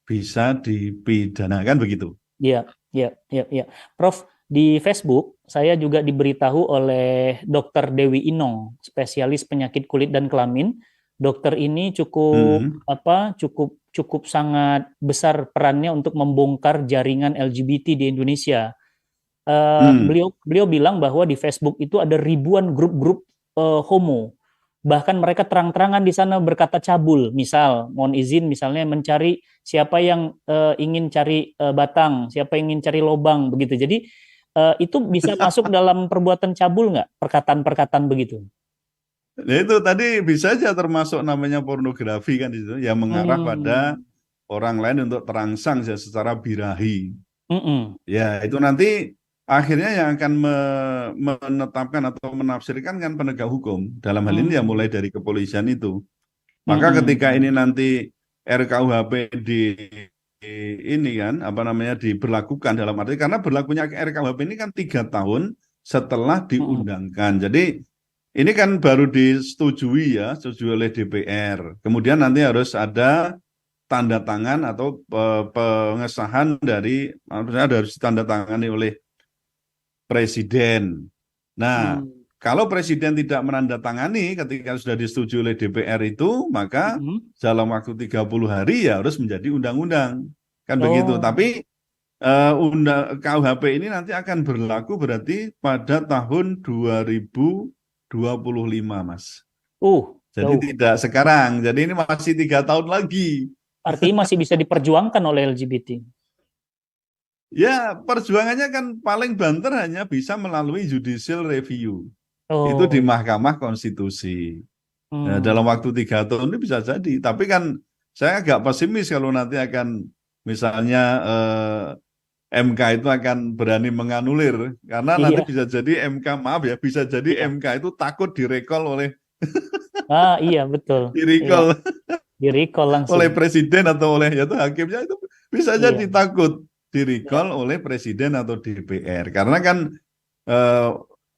bisa dipidanakan begitu.
Iya, iya, iya, iya. Prof, di Facebook saya juga diberitahu oleh Dr. Dewi Inong, spesialis penyakit kulit dan kelamin. Dokter ini cukup
Hmm,
cukup sangat besar perannya untuk membongkar jaringan LGBT di Indonesia.
hmm.
Beliau bilang bahwa di Facebook itu ada ribuan grup-grup homo. Bahkan mereka terang-terangan di sana berkata cabul. Misal, mohon izin misalnya mencari siapa yang ingin cari batang, siapa yang ingin cari lobang begitu. Jadi itu bisa masuk dalam perbuatan cabul nggak? Perkataan-perkataan begitu.
Nah, itu tadi bisa saja termasuk namanya pornografi kan di situ yang mengarah pada
Hmm.
orang lain untuk terangsang ya, secara birahi.
Mm-mm.
Ya, itu nanti akhirnya yang akan menetapkan atau menafsirkan kan penegak hukum. Dalam hal ini ya
Hmm.
mulai dari kepolisian itu. Maka ketika ini
Mm-mm.
nanti RKUHP ini kan apa namanya diberlakukan dalam arti karena berlakunya RKUHP ini kan 3 tahun setelah
Mm-mm.
diundangkan. Jadi ini kan baru disetujui ya, setujui oleh DPR. Kemudian nanti harus ada tanda tangan atau pengesahan dari maksudnya harus ditandatangani oleh presiden. Nah,
Hmm.
kalau presiden tidak menandatangani ketika sudah disetujui oleh DPR itu, maka
Mm-mm.
dalam waktu 30 hari ya harus menjadi undang-undang. Kan begitu.
Oh,
Tapi KUHP ini nanti akan berlaku berarti pada tahun 2025, Mas. Jadi
jauh.
tidak sekarang. Jadi ini masih 3 tahun lagi.
Artinya masih bisa diperjuangkan oleh LGBT.
Ya, perjuangannya kan paling banter hanya bisa melalui judicial review. Itu di
Oh,
Mahkamah Konstitusi. Nah, dalam
hmm.
waktu 3 tahun ini bisa jadi. Tapi kan saya agak pesimis kalau nanti akan misalnya MK itu akan berani menganulir. Karena nanti
Iya,
bisa jadi MK, maaf ya, bisa jadi
iya.
MK itu takut direcall oleh
Ah, iya betul. Iya,
direcall
di recall langsung.
oleh presiden atau oleh ya itu hakimnya itu bisa jadi
Iya.
takut di
Iya.
recall oleh presiden atau DPR karena kan eh,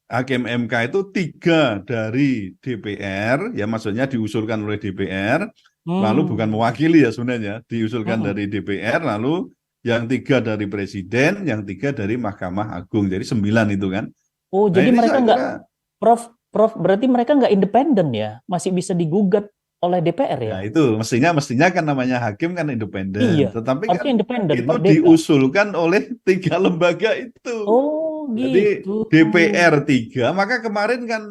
hakim MK itu 3 dari DPR ya maksudnya diusulkan oleh DPR lalu bukan
Hmm.
mewakili ya sebenarnya diusulkan
Mm-mm.
dari DPR lalu yang 3 dari presiden yang 3 dari Mahkamah Agung jadi 9 itu kan.
Oh,
Nah
jadi
ini
mereka
saya
nggak,
kira
Prof, berarti mereka nggak independen ya? Masih bisa digugat oleh DPR
ya
ya?
itu mestinya kan namanya hakim kan independen,
Iya,
tetapi kan
harusnya independen,
itu
merdeka.
diusulkan oleh 3 lembaga itu.
Oh,
Jadi
gitu.
DPR 3, maka kemarin kan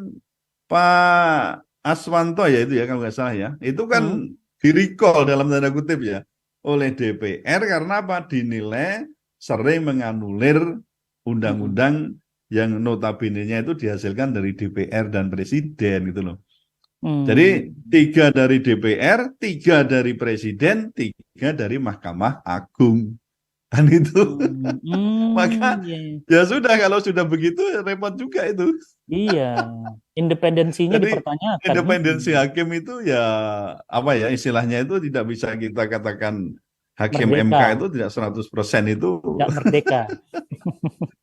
Pak Aswanto ya itu ya kalau nggak salah ya, itu kan
Hmm.
di-recall dalam tanda kutip ya oleh DPR karena apa? Dinilai sering menganulir
Mm-mm.
undang-undang yang notabene-nya itu dihasilkan dari DPR dan presiden gitu loh.
Hmm.
Jadi 3 dari DPR, 3 dari Presiden, 3 dari Mahkamah Agung. Kan itu.
Hmm.
Maka
Iya.
ya sudah kalau sudah begitu repot juga itu.
Iya. Independensinya
Jadi
dipertanyakan.
independensi hakim itu ya apa ya istilahnya itu tidak bisa kita katakan hakim MK
Merdeka,
itu tidak 100% itu.
nggak merdeka.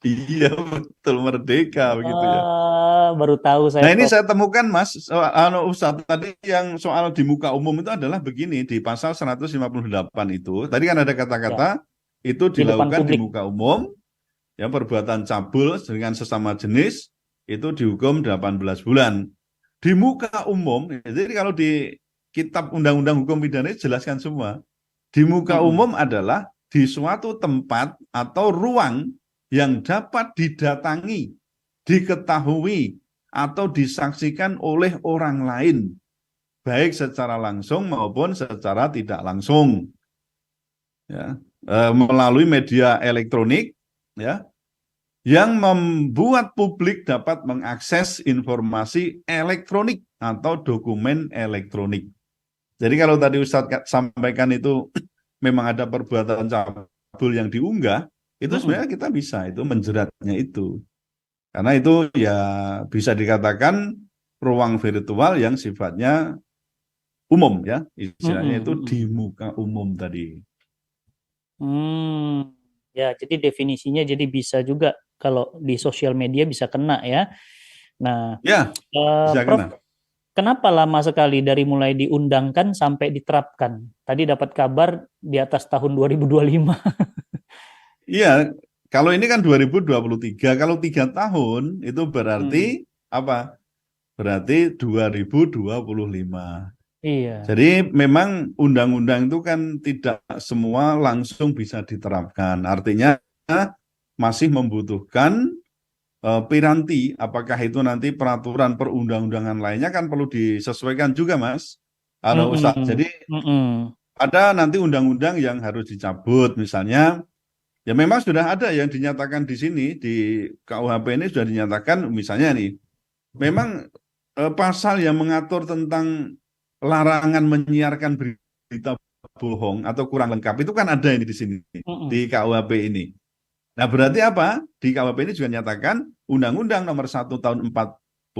Iya betul merdeka begitu ya.
Baru tahu saya,
Nah ini
Prof.
saya temukan Mas, Ustadz tadi yang soal di muka umum itu adalah begini, di pasal 158 itu, tadi kan ada
Ya,
kata-kata itu
di depan
dilakukan di
publik.
muka umum, ya perbuatan cabul dengan sesama jenis, itu dihukum 18 bulan. Di muka umum, jadi kalau di kitab Undang-Undang Hukum Pidana jelaskan semua, di muka
Mm-mm.
umum adalah di suatu tempat atau ruang yang dapat didatangi, diketahui, atau disaksikan oleh orang lain, baik secara langsung maupun secara tidak langsung, ya, melalui media elektronik, ya, yang membuat publik dapat mengakses informasi elektronik atau dokumen elektronik. Jadi kalau tadi Ustadz sampaikan itu memang ada perbuatan cabul yang diunggah, itu
Mm-mm.
sebenarnya kita bisa itu menjeratnya itu. Karena itu ya bisa dikatakan ruang virtual yang sifatnya umum ya, istilahnya itu di muka umum tadi.
Ya, jadi definisinya jadi bisa juga kalau di sosial media bisa kena ya. Nah,
Ya, bisa
Prof,
kena.
kenapa lama sekali dari mulai diundangkan sampai diterapkan? Tadi dapat kabar di atas tahun 2025.
Iya, kalau ini kan 2023, kalau 3 tahun itu berarti apa? Berarti 2025.
Iya.
Jadi memang undang-undang itu kan tidak semua langsung bisa diterapkan. Artinya masih membutuhkan piranti, apakah itu nanti peraturan perundang-undangan lainnya kan perlu disesuaikan juga, Mas. Halo Ustaz. Jadi ada nanti undang-undang yang harus dicabut, misalnya ya memang sudah ada yang dinyatakan di sini di KUHP ini sudah dinyatakan, misalnya nih, memang pasal yang mengatur tentang larangan menyiarkan berita bohong atau kurang lengkap itu kan ada ini di sini di KUHP ini. Nah, berarti apa? Di KUHP ini juga nyatakan Undang-Undang Nomor 1 Tahun 46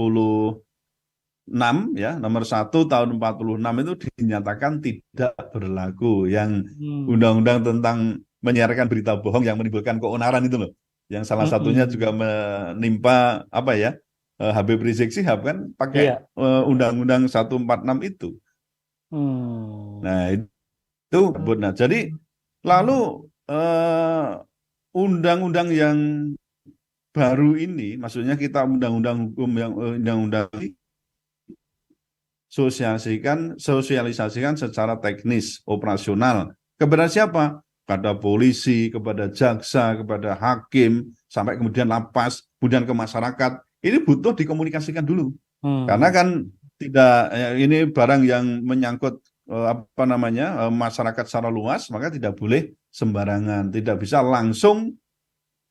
ya, Nomor 1 Tahun 46 itu dinyatakan tidak berlaku. Yang Undang-Undang tentang menyiarkan berita bohong yang menimbulkan keonaran itu loh. Yang salah satunya juga menimpa apa ya? Habib Rizik Syihab kan pakai Undang-Undang 146 itu. Nah, itu benar. Jadi lalu undang-undang yang baru ini, maksudnya kita undang-undang hukum yang undang-undang ini sosialisasikan secara teknis, operasional. Kepada siapa? Kepada polisi, kepada jaksa, kepada hakim, sampai kemudian lapas, kemudian ke masyarakat. Ini butuh dikomunikasikan dulu. Karena kan tidak ini barang yang menyangkut masyarakat secara luas, maka tidak boleh sembarangan, tidak bisa langsung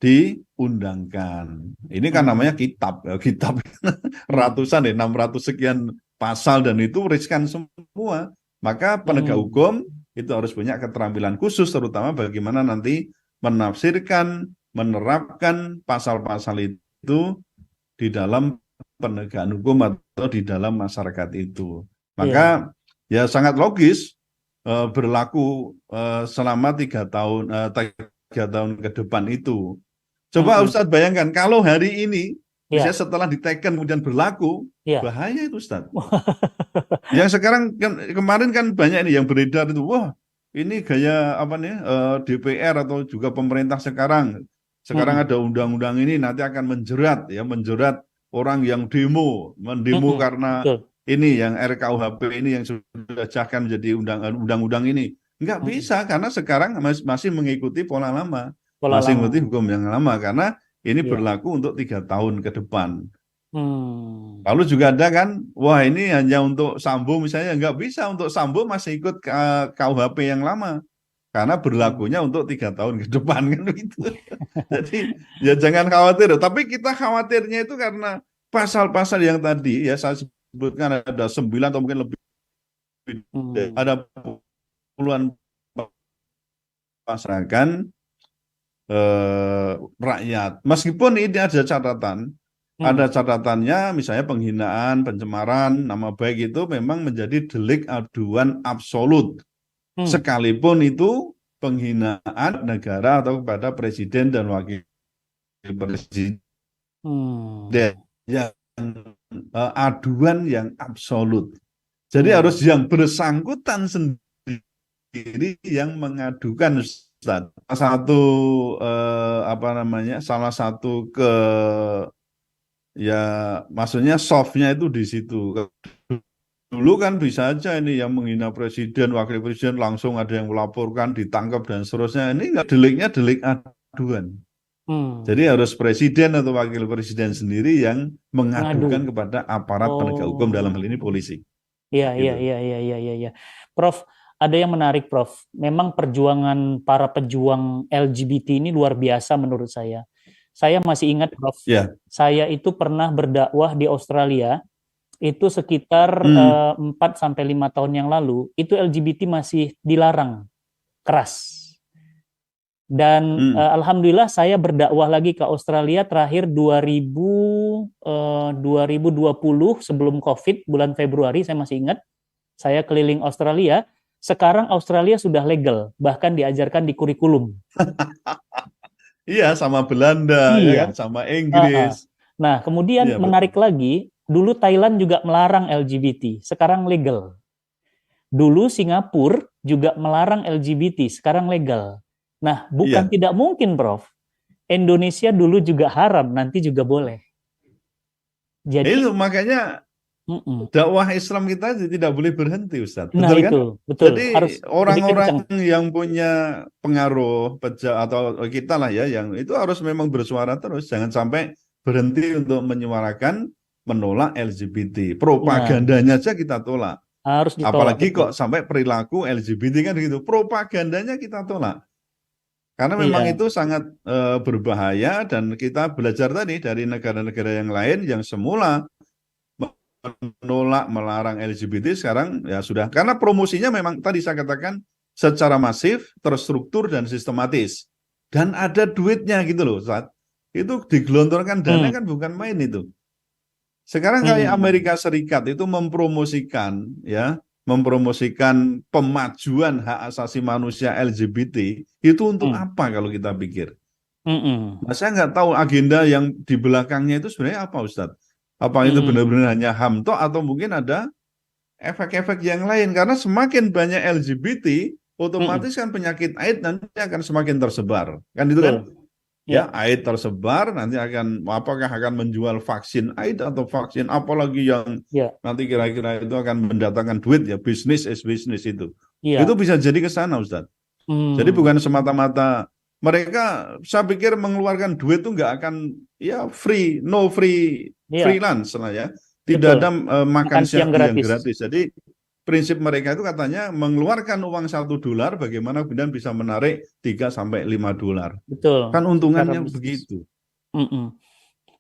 diundangkan. Ini kan namanya kitab ratusan 600 sekian pasal dan itu riskan semua. Maka penegak hukum itu harus punya keterampilan khusus, terutama bagaimana nanti menafsirkan, menerapkan pasal-pasal itu di dalam penegakan hukum atau di dalam masyarakat itu. Maka ya sangat logis berlaku selama 3 tahun ke depan itu. Coba Ustadz bayangkan kalau hari ini misalnya setelah diteken kemudian berlaku, bahaya itu Ustadz. Yang sekarang kan kemarin kan banyak ini yang beredar itu, wah ini gaya apa nih DPR atau juga pemerintah sekarang ada undang-undang ini nanti akan menjerat orang yang mendemo karena ini yang RKUHP ini yang sudah disahkan menjadi undang-undang ini. Enggak bisa karena sekarang masih mengikuti pola lama. Masih mengikuti hukum yang lama karena ini berlaku untuk 3 tahun ke depan. Lalu juga ada kan, wah ini hanya untuk Sambo misalnya, enggak bisa untuk Sambo masih ikut KUHP yang lama. Karena berlakunya untuk 3 tahun ke depan kan begitu. Jadi ya jangan khawatir. Tapi kita khawatirnya itu karena pasal-pasal yang tadi ya saya sebutkan ada 9 atau mungkin lebih, ada puluhan pasal rakyat. Meskipun ini ada catatan, ada catatannya misalnya penghinaan, pencemaran nama baik itu memang menjadi delik aduan absolut. Sekalipun itu penghinaan negara atau kepada presiden dan wakil presiden yang aduan yang absolut. Jadi harus yang bersangkutan sendiri yang mengadukan Ustaz. Salah satu maksudnya softnya itu di situ. Dulu kan bisa aja ini yang menghina presiden, wakil presiden langsung ada yang melaporkan, ditangkap dan seterusnya. Ini enggak, deliknya delik aduan. Jadi harus presiden atau wakil presiden sendiri yang mengadukan kepada aparat penegak hukum, dalam hal ini polisi.
Iya. Prof, ada yang menarik Prof. Memang perjuangan para pejuang LGBT ini luar biasa menurut saya. Saya masih ingat Prof. Saya itu pernah berdakwah di Australia. Itu sekitar 4-5 tahun yang lalu, itu LGBT masih dilarang keras. Dan alhamdulillah saya berdakwah lagi ke Australia terakhir 2020 sebelum Covid, bulan Februari saya masih ingat. Saya keliling Australia. Sekarang Australia sudah legal, bahkan diajarkan di kurikulum.
Iya, sama Belanda, ya
Iya.
kan, sama Inggris.
Nah, kemudian
Iya,
menarik lagi, dulu Thailand juga melarang LGBT, sekarang legal. Dulu Singapura juga melarang LGBT, sekarang legal. Nah, bukan
Iya.
tidak mungkin, Prof. Indonesia dulu juga haram, nanti juga boleh. Jadi,
Itu makanya dakwah Islam kita tidak boleh berhenti, Ustadz.
nah
Betul kan?
itu, betul.
Jadi
Harus
orang-orang yang punya pengaruh atau kita lah ya, yang itu harus memang bersuara terus. Jangan sampai berhenti untuk menyuarakan menolak LGBT. Propagandanya aja kita tolak.
Harus ditolak.
Apalagi kok sampai perilaku LGBT kan gitu. Propagandanya kita tolak. Karena memang itu sangat berbahaya, dan kita belajar tadi dari negara-negara yang lain yang semula menolak, melarang LGBT, sekarang ya sudah. Karena promosinya memang tadi saya katakan secara masif, terstruktur, dan sistematis. Dan ada duitnya gitu loh, saat itu digelontorkan dana kan bukan main itu. Sekarang kayak Amerika Serikat itu mempromosikan pemajuan hak asasi manusia LGBT itu untuk apa kalau kita pikir? Nah, saya nggak tahu agenda yang di belakangnya itu sebenarnya apa, Ustadz? Apa itu benar-benar hanya HAM toh, atau mungkin ada efek-efek yang lain? Karena semakin banyak LGBT, otomatis kan penyakit AIDS nanti akan semakin tersebar, kan itu kan? Ya, AIDS tersebar, nanti apakah akan menjual vaksin AIDS atau vaksin apalagi yang nanti kira-kira itu akan mendatangkan duit ya, bisnis is bisnis itu. Itu bisa jadi ke sana, Ustadz. Jadi bukan semata-mata mereka, saya pikir mengeluarkan duit itu nggak akan free, no free freelance lah ya. Tidak ada makan siang yang gratis. Jadi prinsip mereka itu katanya mengeluarkan uang $1, bagaimana kemudian bisa menarik 3-5 dolar.
Betul.
Kan untungannya begitu.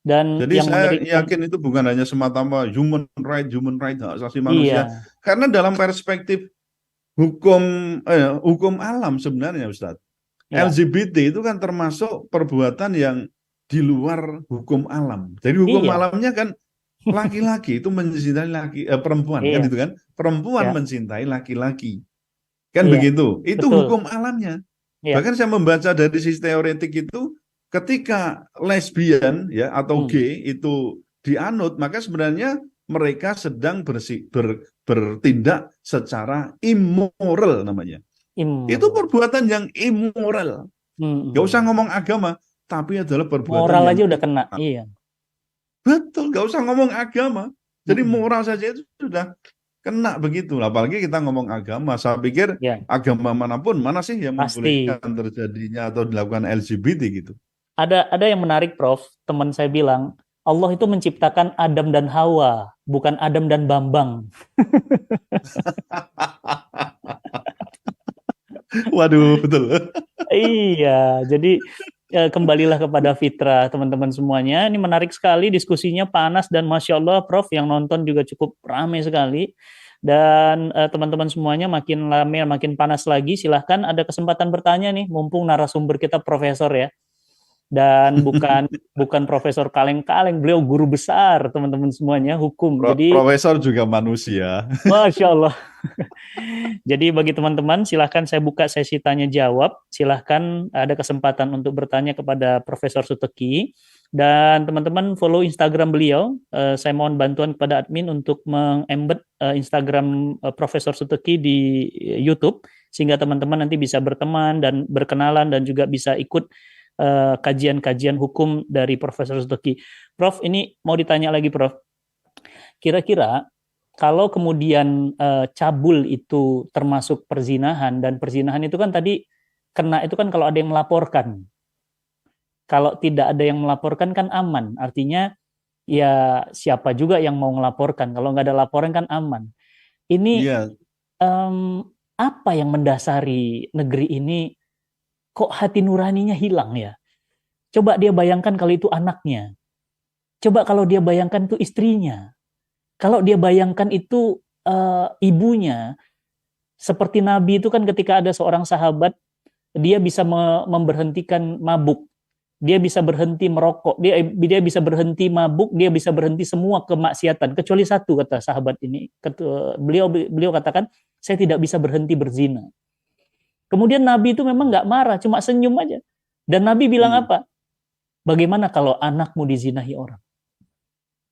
Dan
jadi yang saya yakin itu bukan hanya semata-mata human right hak asasi manusia. Karena dalam perspektif hukum alam sebenarnya, Ustadz. LGBT itu kan termasuk perbuatan yang di luar hukum alam. Jadi hukum alamnya kan laki-laki itu mencintai perempuan, kan itu kan? Perempuan mencintai laki-laki. Kan begitu. Itu hukum alamnya. Bahkan saya membaca dari sisi teoretik itu, ketika lesbian ya atau gay itu dianut, maka sebenarnya mereka sedang bertindak secara immoral namanya. Itu perbuatan yang immoral. Gak usah ngomong agama, tapi adalah perbuatan
moral
yang
aja udah kena. Iya.
Betul, gak usah ngomong agama. Jadi moral saja itu sudah kena begitu. Apalagi kita ngomong agama. Saya pikir agama manapun, mana sih yang membolehkan terjadinya atau dilakukan LGBT gitu.
Ada yang menarik, Prof. Teman saya bilang, Allah itu menciptakan Adam dan Hawa, bukan Adam dan Bambang.
Waduh, betul.
Iya, jadi kembalilah kepada fitrah, teman-teman semuanya. Ini menarik sekali diskusinya, panas, dan Masya Allah, Prof, yang nonton juga cukup ramai sekali. Dan teman-teman semuanya makin ramai, makin panas lagi. Silahkan ada kesempatan bertanya nih, mumpung narasumber kita profesor ya. Dan bukan profesor kaleng-kaleng, beliau guru besar, teman-teman semuanya, hukum. Jadi
profesor juga manusia.
Masya Allah. Jadi bagi teman-teman, silahkan saya buka sesi tanya jawab. Silahkan ada kesempatan untuk bertanya kepada Profesor Suteki. Dan teman-teman follow Instagram beliau. Saya mohon bantuan kepada admin untuk mengembed Instagram Profesor Suteki di YouTube, sehingga teman-teman nanti bisa berteman dan berkenalan, dan juga bisa ikut kajian-kajian hukum dari Profesor Suteki. Prof, ini mau ditanya lagi, Prof. Kira-kira kalau kemudian cabul itu termasuk perzinahan, dan perzinahan itu kan tadi kena itu kan kalau ada yang melaporkan. Kalau tidak ada yang melaporkan kan aman. Artinya ya siapa juga yang mau melaporkan. Kalau nggak ada laporan kan aman. Ini apa yang mendasari negeri ini kok hati nuraninya hilang ya? Coba dia bayangkan kalau itu anaknya. Coba kalau dia bayangkan itu istrinya. Kalau dia bayangkan itu ibunya. Seperti Nabi itu kan ketika ada seorang sahabat dia bisa memberhentikan mabuk, dia bisa berhenti merokok, dia bisa berhenti mabuk, dia bisa berhenti semua kemaksiatan kecuali satu, kata sahabat ini. Beliau katakan, saya tidak bisa berhenti berzina. Kemudian Nabi itu memang nggak marah, cuma senyum aja. Dan Nabi bilang apa? Bagaimana kalau anakmu dizinahi orang?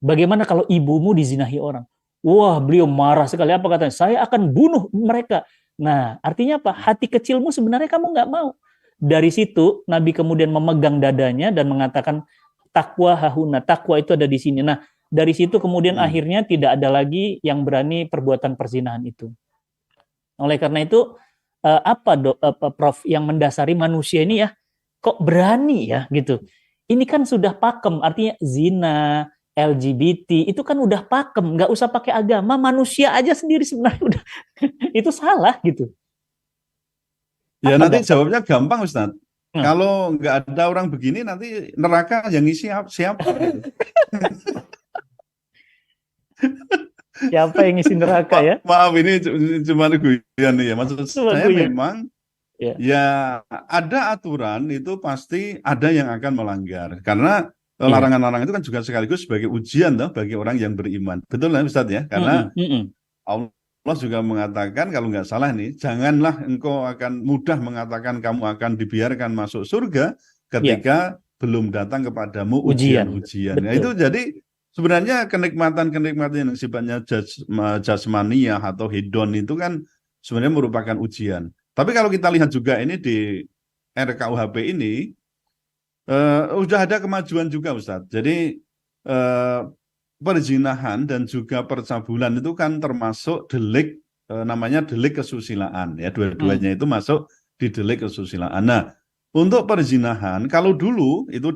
Bagaimana kalau ibumu dizinahi orang? Wah, beliau marah sekali. Apa katanya? Saya akan bunuh mereka. Nah, artinya apa? Hati kecilmu sebenarnya kamu nggak mau. Dari situ, Nabi kemudian memegang dadanya dan mengatakan, takwa hahuna, takwa itu ada di sini. Nah, dari situ kemudian akhirnya tidak ada lagi yang berani perbuatan perzinahan itu. Oleh karena itu, Prof, yang mendasari manusia ini ya, kok berani ya gitu. Ini kan sudah pakem, artinya zina, LGBT, itu kan udah pakem, nggak usah pakai agama, manusia aja sendiri sebenarnya udah itu salah gitu.
Ya nanti jawabnya gampang, Ustaz. Kalau nggak ada orang begini, nanti neraka yang ngisi siapa?
Siapa yang ngisi neraka ya?
Maaf, ini cuma guyon nih ya. Maksud saya memang ya ada aturan itu pasti ada yang akan melanggar. Karena larangan-larangan itu kan juga sekaligus sebagai ujian toh bagi orang yang beriman. Betul lah Ustaz ya? Karena Allah juga mengatakan, kalau nggak salah nih, janganlah engkau akan mudah mengatakan kamu akan dibiarkan masuk surga ketika belum datang kepadamu ujian-ujian. Nah, itu jadi sebenarnya kenikmatan-kenikmatan yang sifatnya jasmaniyah atau hedon itu kan sebenarnya merupakan ujian. Tapi kalau kita lihat juga ini di RKUHP ini, sudah ada kemajuan juga Ustadz. Jadi perzinahan dan juga percabulan itu kan termasuk delik, namanya delik kesusilaan. Ya, dua-duanya itu masuk di delik kesusilaan. Nah, untuk perzinahan, kalau dulu itu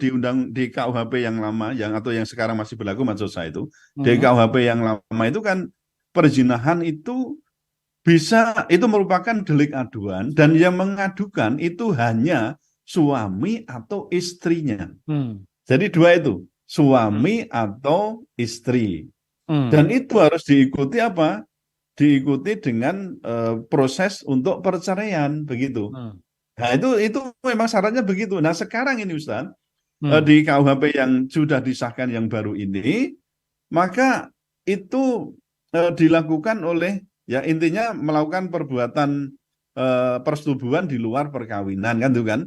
di KUHP yang lama, atau yang sekarang masih berlaku maksud saya itu, di KUHP yang lama itu kan perzinahan itu itu merupakan delik aduan dan yang mengadukan itu hanya suami atau istrinya. Jadi dua itu, suami atau istri. Dan itu harus diikuti apa? Diikuti dengan proses untuk perceraian begitu. Nah, itu memang syaratnya begitu. Nah, sekarang ini Ustaz, di KUHP yang sudah disahkan yang baru ini, maka itu dilakukan oleh, ya intinya melakukan perbuatan persetubuhan di luar perkawinan kan itu kan.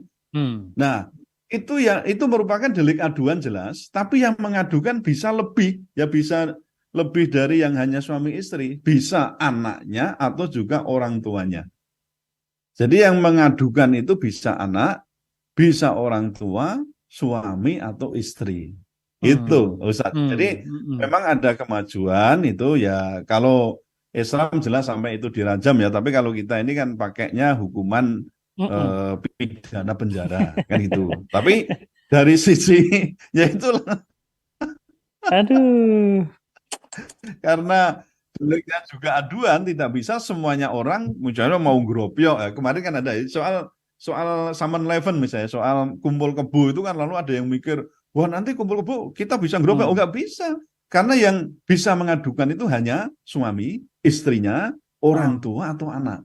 Nah, itu merupakan delik aduan jelas, tapi yang mengadukan bisa lebih, ya bisa lebih dari yang hanya suami istri, bisa anaknya atau juga orang tuanya. Jadi yang mengadukan itu bisa anak, bisa orang tua, suami atau istri. Itu Ustaz. Jadi memang ada kemajuan itu ya, kalau Islam jelas sampai itu dirajam ya, tapi kalau kita ini kan pakainya hukuman pidana penjara kan gitu. Tapi dari sisi ya itulah.
Aduh.
Karena deliknya juga aduan, tidak bisa semuanya orang misalnya mau gropio. Kemarin kan ada soal Saman Leven misalnya, soal kumpul kebo itu kan lalu ada yang mikir, wah nanti kumpul kebo kita bisa gropio. Oh, nggak bisa. Karena yang bisa mengadukan itu hanya suami, istrinya, orang tua atau anak.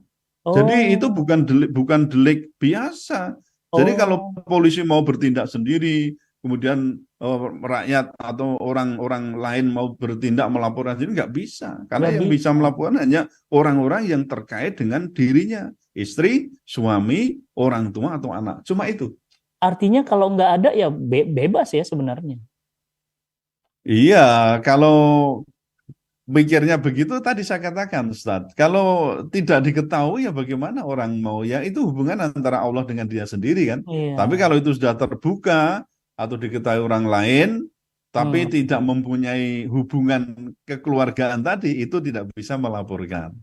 Jadi itu bukan delik biasa. Jadi kalau polisi mau bertindak sendiri, kemudian rakyat atau orang-orang lain mau bertindak melaporkan sendiri, nggak bisa. Karena yang bisa melaporkan hanya orang-orang yang terkait dengan dirinya. Istri, suami, orang tua atau anak. Cuma itu.
Artinya kalau nggak ada ya bebas ya sebenarnya.
Iya, kalau mikirnya begitu tadi saya katakan Ustaz, kalau tidak diketahui ya bagaimana orang mau, ya itu hubungan antara Allah dengan dia sendiri kan. Tapi kalau itu sudah terbuka atau diketahui orang lain tapi tidak mempunyai hubungan kekeluargaan tadi, itu tidak bisa melaporkan.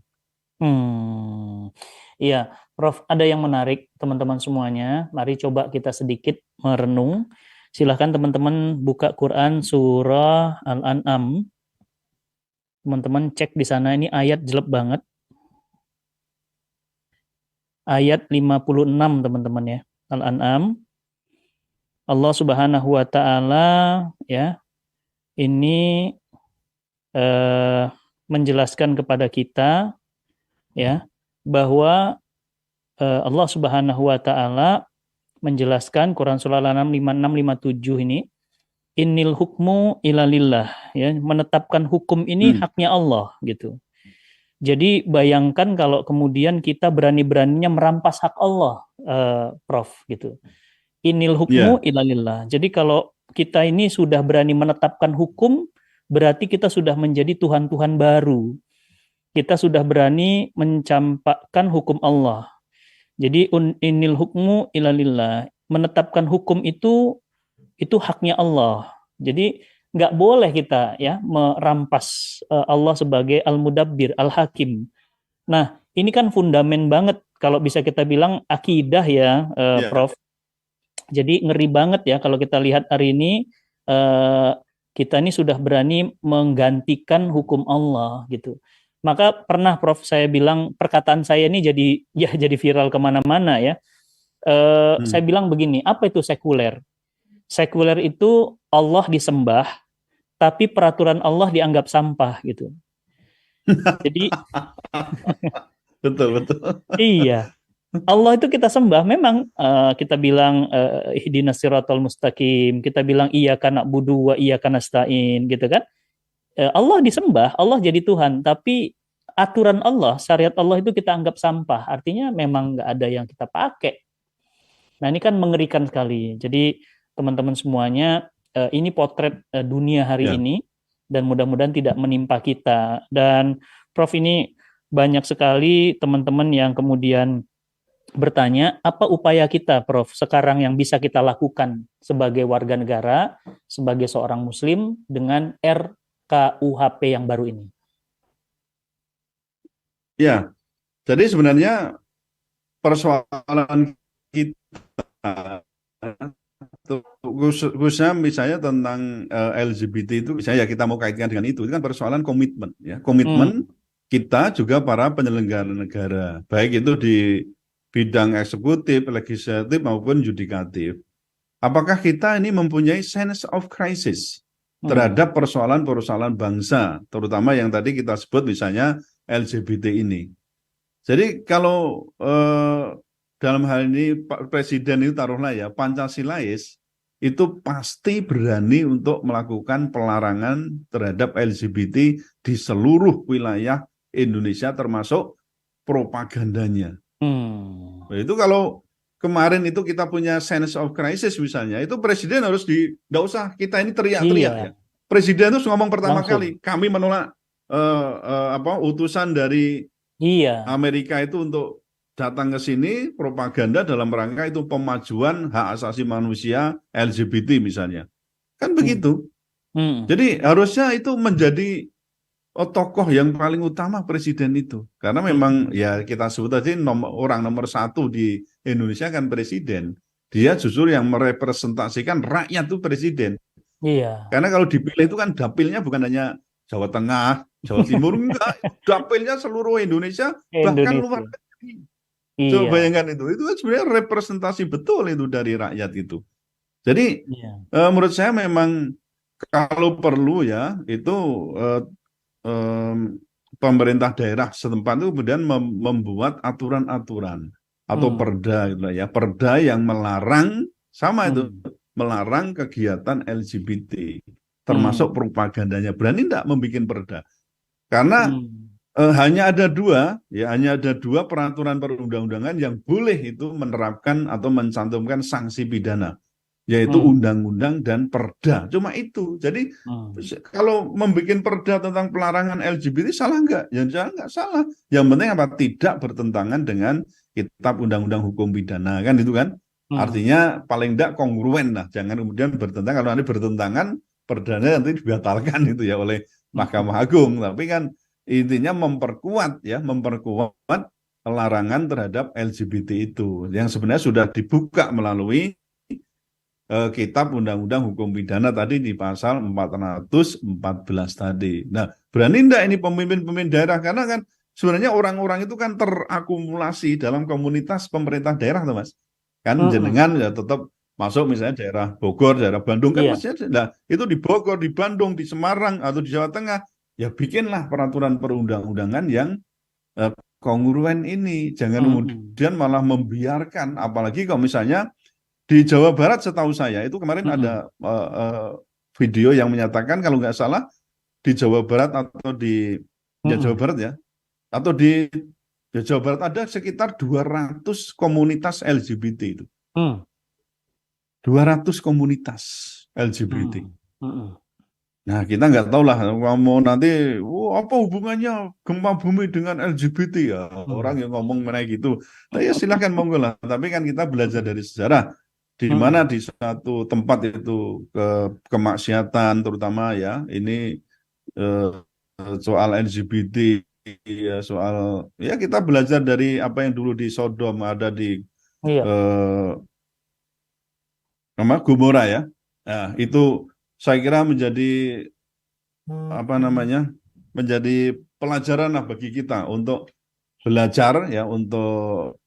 Iya, Prof, ada yang menarik teman-teman semuanya. Mari coba kita sedikit merenung. Silahkan teman-teman buka Quran surah Al-An'am. Teman-teman cek di sana, ini ayat jelek banget. Ayat 56 teman-teman ya. Al-An'am. Allah Subhanahu wa taala ya. Ini menjelaskan kepada kita ya bahwa Allah Subhanahu wa taala menjelaskan Quran surah Al-An'am 56 57 ini, innil hukmu ilalillah, ya, menetapkan hukum ini haknya Allah gitu. Jadi bayangkan kalau kemudian kita berani-beraninya merampas hak Allah, Prof gitu. Innil hukmu ilalillah. Jadi kalau kita ini sudah berani menetapkan hukum, berarti kita sudah menjadi Tuhan-Tuhan baru. Kita sudah berani mencampakkan hukum Allah. Jadi innil hukmu ilalillah. Menetapkan hukum itu haknya Allah. Jadi nggak boleh kita ya merampas Allah sebagai Al-Mudabbir, Al-Hakim. Nah, ini kan fundamen banget kalau bisa kita bilang akidah ya, Prof. Jadi ngeri banget ya kalau kita lihat hari ini kita ini sudah berani menggantikan hukum Allah gitu. Maka pernah Prof saya bilang, perkataan saya ini jadi viral kemana-mana ya. Saya bilang begini, apa itu sekuler? Sekuler itu Allah disembah, tapi peraturan Allah dianggap sampah gitu. Jadi
betul.
Iya. Allah itu kita sembah, memang kita bilang ihdinas siratal mustaqim, kita bilang iyyaka na'budu wa iyyaka nasta'in gitu kan. Allah disembah, Allah jadi Tuhan, tapi aturan Allah, syariat Allah itu kita anggap sampah. Artinya memang nggak ada yang kita pakai. Nah, ini kan mengerikan sekali. Jadi teman-teman semuanya, ini potret dunia hari ini, dan mudah-mudahan tidak menimpa kita. Dan Prof, ini banyak sekali teman-teman yang kemudian bertanya, apa upaya kita, Prof, sekarang yang bisa kita lakukan sebagai warga negara, sebagai seorang Muslim dengan RKUHP yang baru ini?
Ya, jadi sebenarnya persoalan kita, khususnya misalnya tentang LGBT itu, misalnya ya kita mau kaitkan dengan itu kan persoalan komitmen, ya, komitmen kita juga para penyelenggara negara, baik itu di bidang eksekutif, legislatif maupun yudikatif. Apakah kita ini mempunyai sense of crisis terhadap persoalan-persoalan bangsa, terutama yang tadi kita sebut misalnya LGBT ini. Jadi kalau dalam hal ini Pak Presiden itu taruhlah ya Pancasilais, itu pasti berani untuk melakukan pelarangan terhadap LGBT di seluruh wilayah Indonesia termasuk propagandanya. Itu kalau kemarin itu kita punya sense of crisis misalnya, itu Presiden harus nggak usah kita ini teriak-teriak ya. Presiden itu ngomong pertama kali, kami menolak utusan dari Amerika itu untuk datang ke sini propaganda dalam rangka itu pemajuan hak asasi manusia LGBT misalnya. Kan begitu. Jadi harusnya itu menjadi tokoh yang paling utama Presiden itu. Karena memang ya kita sebut tadi orang nomor 1 di Indonesia kan Presiden. Dia justru yang merepresentasikan rakyat itu Presiden.
Iya.
Karena kalau dipilih itu kan dapilnya bukan hanya Jawa Tengah, Jawa Timur, enggak. Dapilnya seluruh Indonesia, bahkan luar negeri. Coba bayangkan itu kan sebenarnya representasi betul itu dari rakyat itu. Jadi menurut saya memang kalau perlu ya itu pemerintah daerah setempat itu kemudian membuat aturan-aturan atau perda gitu ya, perda yang melarang sama itu melarang kegiatan LGBT termasuk propagandanya. Berani enggak membuat perda? Karena hanya ada dua peraturan perundang-undangan yang boleh itu menerapkan atau mencantumkan sanksi pidana, yaitu undang-undang dan perda. Cuma itu. Jadi kalau membuat perda tentang pelarangan LGBT salah enggak? Ya enggak salah. Yang penting apa? Tidak bertentangan dengan kitab undang-undang hukum pidana kan itu kan. Artinya paling enggak kongruen lah. Jangan kemudian bertentangan. Kalau nanti bertentangan perdanya nanti dibatalkan itu ya oleh Mahkamah Agung. Tapi kan intinya memperkuat larangan terhadap LGBT itu yang sebenarnya sudah dibuka melalui kitab undang-undang hukum pidana tadi di pasal 414 tadi. Nah, berani enggak ini pemimpin-pemimpin daerah? Karena kan sebenarnya orang-orang itu kan terakumulasi dalam komunitas pemerintah daerah, Mas. Kan jenengan ya tetap masuk misalnya daerah Bogor, daerah Bandung kan nah, itu di Bogor, di Bandung, di Semarang atau di Jawa Tengah, ya bikinlah peraturan perundang-undangan yang kongruen ini. Jangan
Hmm.
kemudian malah membiarkan, apalagi kalau misalnya di Jawa Barat setahu saya itu kemarin ada video yang menyatakan kalau nggak salah di Jawa Barat atau di Jawa Barat ya, atau di Jawa Barat ada sekitar 200 komunitas LGBT itu. 200 komunitas LGBT. Nah, kita nggak tahu lah, mau nanti, apa hubungannya gempa bumi dengan LGBT ya? Orang yang ngomong mengenai gitu. Nah, ya silahkan monggo lah. Tapi kan kita belajar dari sejarah, di mana di suatu tempat itu kemaksiatan, terutama ya, ini soal LGBT, ya, soal, ya kita belajar dari apa yang dulu di Sodom, ada di Gomora ya. Nah, itu saya kira menjadi menjadi pelajaran lah bagi kita untuk belajar ya, untuk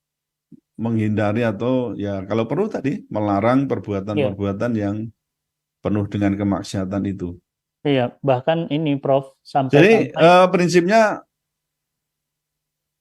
menghindari atau ya kalau perlu tadi melarang perbuatan-perbuatan yang penuh dengan kemaksiatan itu.
Iya, bahkan ini Prof
Jadi prinsipnya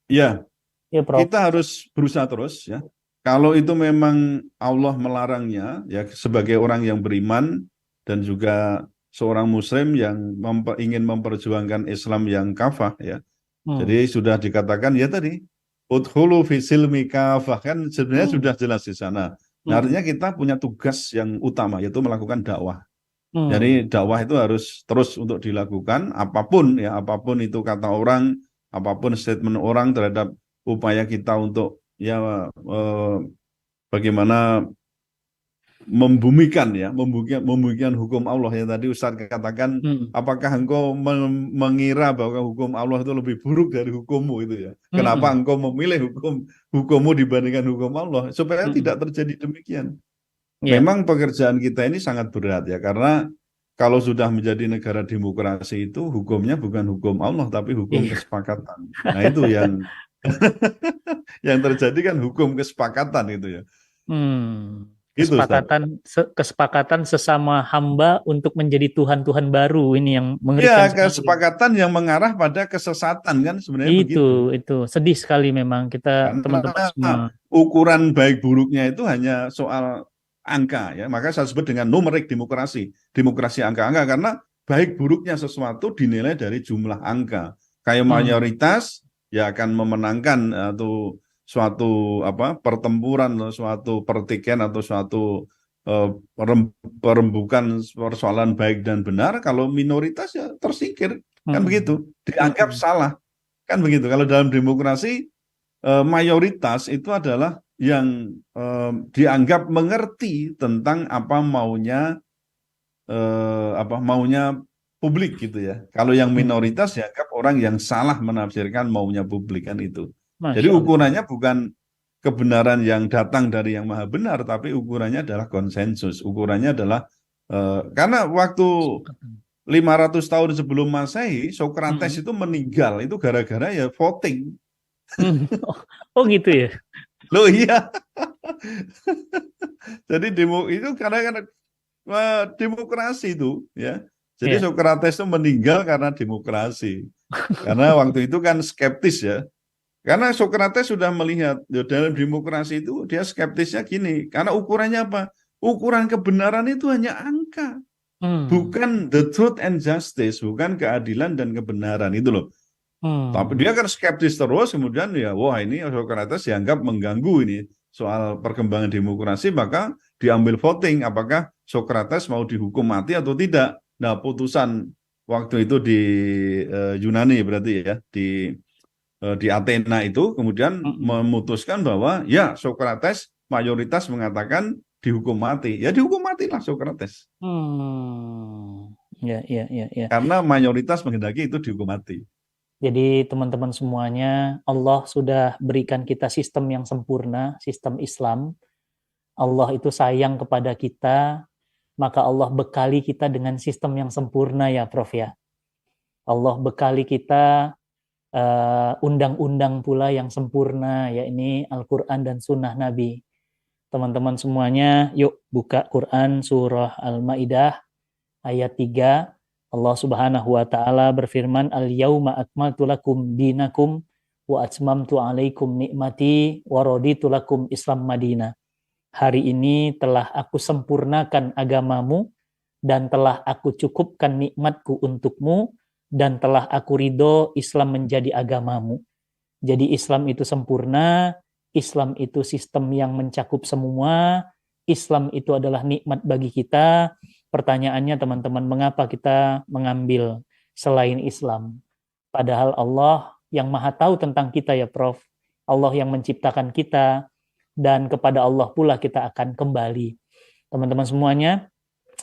ya,
Prof,
kita harus berusaha terus ya. Kalau itu memang Allah melarangnya ya, sebagai orang yang beriman dan juga seorang muslim yang ingin memperjuangkan Islam yang kafah ya. Jadi sudah dikatakan ya tadi, udkhulu fi silmi kafah, kan sebenarnya sudah jelas di sana. Nah, artinya kita punya tugas yang utama, yaitu melakukan dakwah. Jadi dakwah itu harus terus untuk dilakukan, apapun ya, apapun itu kata orang, apapun statement orang terhadap upaya kita untuk ya bagaimana membumikan hukum Allah yang tadi Ustaz katakan, apakah engkau mengira bahwa hukum Allah itu lebih buruk dari hukummu itu ya? Kenapa engkau memilih hukummu dibandingkan hukum Allah? Supaya tidak terjadi demikian. Memang pekerjaan kita ini sangat berat ya, karena kalau sudah menjadi negara demokrasi itu hukumnya bukan hukum Allah tapi hukum kesepakatan. Nah, itu yang yang terjadi kan hukum kesepakatan itu ya.
Kesepakatan sesama hamba untuk menjadi Tuhan-Tuhan baru, ini yang mengerikan.
Ya, kesepakatan yang mengarah pada kesesatan kan sebenarnya begitu.
Itu sedih sekali memang kita teman-teman semua.
Ukuran baik buruknya itu hanya soal angka ya, maka saya sebut dengan numerik demokrasi angka-angka, karena baik buruknya sesuatu dinilai dari jumlah angka. Kayak mayoritas ya akan memenangkan atau suatu pertempuran, suatu pertikaian atau suatu perembukan persoalan baik dan benar. Kalau minoritas ya tersingkir, kan begitu, dianggap salah, kan begitu. Kalau dalam demokrasi mayoritas itu adalah yang dianggap mengerti tentang apa maunya publik gitu ya. Kalau yang minoritas dianggap orang yang salah menafsirkan maunya publik, kan itu. Jadi ukurannya bukan kebenaran yang datang dari yang maha benar, tapi ukurannya adalah konsensus. Ukurannya adalah karena waktu 500 tahun sebelum Masehi, Sokrates itu meninggal itu gara-gara ya voting.
Oh gitu ya.
Loh iya. Jadi itu karena demokrasi itu ya. Jadi Sokrates itu meninggal karena demokrasi. Karena waktu itu kan skeptis ya. Karena Sokrates sudah melihat dalam demokrasi itu dia skeptisnya gini. Karena ukurannya apa? Ukuran kebenaran itu hanya angka. Bukan the truth and justice, bukan keadilan dan kebenaran itu loh. Tapi dia kan skeptis terus, kemudian ya wah ini Sokrates dianggap mengganggu ini soal perkembangan demokrasi, maka diambil voting apakah Sokrates mau dihukum mati atau tidak. Nah, putusan waktu itu di Yunani berarti ya, di Athena itu kemudian memutuskan bahwa ya Sokrates mayoritas mengatakan dihukum mati. Ya dihukum matilah Sokrates.
Ya.
Karena mayoritas menghendaki itu dihukum mati.
Jadi teman-teman semuanya, Allah sudah berikan kita sistem yang sempurna, sistem Islam. Allah itu sayang kepada kita, maka Allah bekali kita dengan sistem yang sempurna ya Prof ya. Allah bekali kita undang-undang pula yang sempurna, yakni Al-Quran dan Sunnah Nabi. Teman-teman semuanya, yuk buka Quran surah Al-Maidah ayat 3. Allah Subhanahu wa taala berfirman, "Al-yauma akmaltu lakum dinakum wa atmamtu 'alaikum ni'mati wa raditu lakum Islam Madinah. Hari ini telah aku sempurnakan agamamu dan telah aku cukupkan nikmatku untukmu dan telah aku ridho Islam menjadi agamamu. Jadi Islam itu sempurna, Islam itu sistem yang mencakup semua, Islam itu adalah nikmat bagi kita. Pertanyaannya teman-teman, mengapa kita mengambil selain Islam? Padahal Allah yang maha tahu tentang kita ya Prof. Allah yang menciptakan kita dan kepada Allah pula kita akan kembali. Teman-teman semuanya,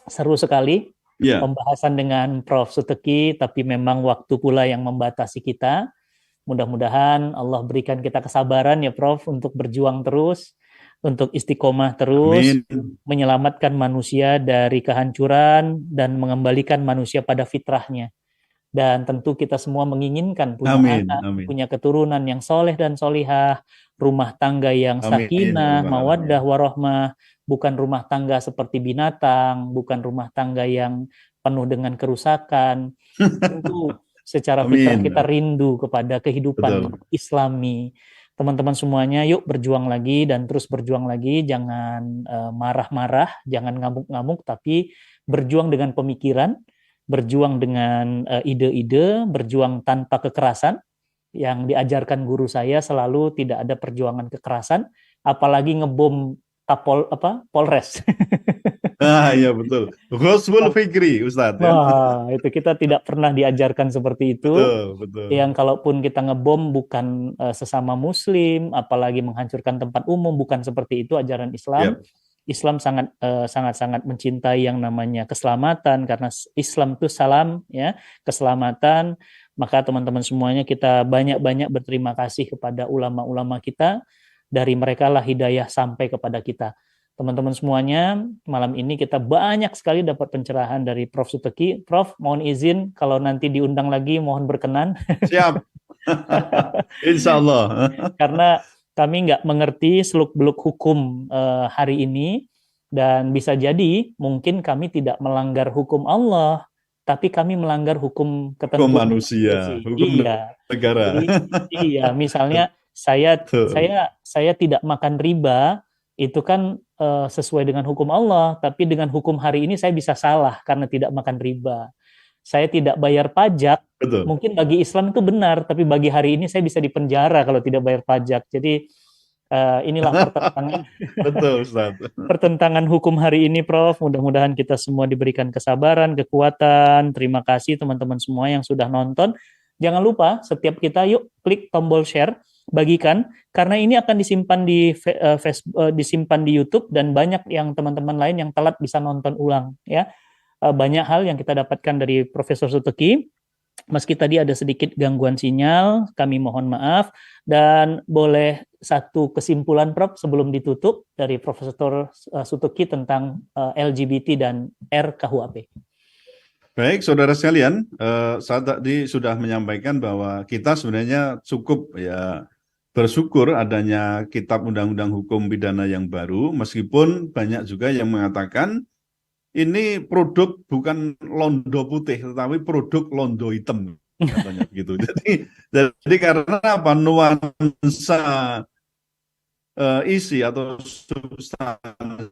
seru sekali pembahasan dengan Prof. Suteki, tapi memang waktu pula yang membatasi kita. Mudah-mudahan Allah berikan kita kesabaran ya Prof. Untuk berjuang terus, untuk istiqomah terus, menyelamatkan manusia dari kehancuran dan mengembalikan manusia pada fitrahnya. Dan tentu kita semua menginginkan punya anak, punya keturunan yang soleh dan solihah, rumah tangga yang sakinah, mawaddah, warahmah, bukan rumah tangga seperti binatang, bukan rumah tangga yang penuh dengan kerusakan. Tentu secara fitrah kita rindu kepada kehidupan Islami. Teman-teman semuanya, yuk berjuang lagi dan terus berjuang lagi. Jangan marah-marah, jangan ngamuk-ngamuk, tapi berjuang dengan pemikiran, berjuang dengan ide-ide, berjuang tanpa kekerasan. Yang diajarkan guru saya selalu tidak ada perjuangan kekerasan, apalagi ngebom Polres.
Iya betul. Ghazwul Fikri, Ustadz.
Wah, itu kita tidak pernah diajarkan seperti itu.
Betul.
Yang kalaupun kita ngebom bukan sesama Muslim, apalagi menghancurkan tempat umum, bukan seperti itu ajaran Islam. Islam sangat mencintai yang namanya keselamatan, karena Islam itu salam ya, keselamatan. Maka teman-teman semuanya kita banyak-banyak berterima kasih kepada ulama-ulama kita, dari mereka lah hidayah sampai kepada kita. Teman-teman semuanya, malam ini kita banyak sekali dapat pencerahan dari Prof. Suteki. Prof, mohon izin kalau nanti diundang lagi mohon berkenan.
Siap. Insya Allah.
Karena kami nggak mengerti seluk-beluk hukum hari ini, dan bisa jadi mungkin kami tidak melanggar hukum Allah, tapi kami melanggar hukum ketentuan
hukum manusia, hukum negara.
Jadi, misalnya saya tidak makan riba, itu kan sesuai dengan hukum Allah, tapi dengan hukum hari ini saya bisa salah karena tidak makan riba. Saya tidak bayar pajak, mungkin bagi Islam itu benar, tapi bagi hari ini saya bisa dipenjara kalau tidak bayar pajak. Jadi inilah pertentangan.
Betul, Ustaz.
Pertentangan hukum hari ini, Prof. Mudah-mudahan kita semua diberikan kesabaran, kekuatan. Terima kasih teman-teman semua yang sudah nonton. Jangan lupa setiap kita yuk klik tombol share, bagikan, karena ini akan disimpan di disimpan di YouTube, dan banyak yang teman-teman lain yang telat bisa nonton ulang ya. Banyak hal yang kita dapatkan dari Profesor Suteki. Meski tadi ada sedikit gangguan sinyal, kami mohon maaf. Dan boleh satu kesimpulan Prof sebelum ditutup dari Profesor Suteki tentang LGBT dan RKUHP.
Baik, saudara sekalian, saya tadi sudah menyampaikan bahwa kita sebenarnya cukup ya bersyukur adanya Kitab Undang-Undang Hukum Pidana yang baru, meskipun banyak juga yang mengatakan ini produk bukan londo putih, tetapi produk londo hitam, katanya begitu. Jadi karena apa, nuansa isi atau substansinya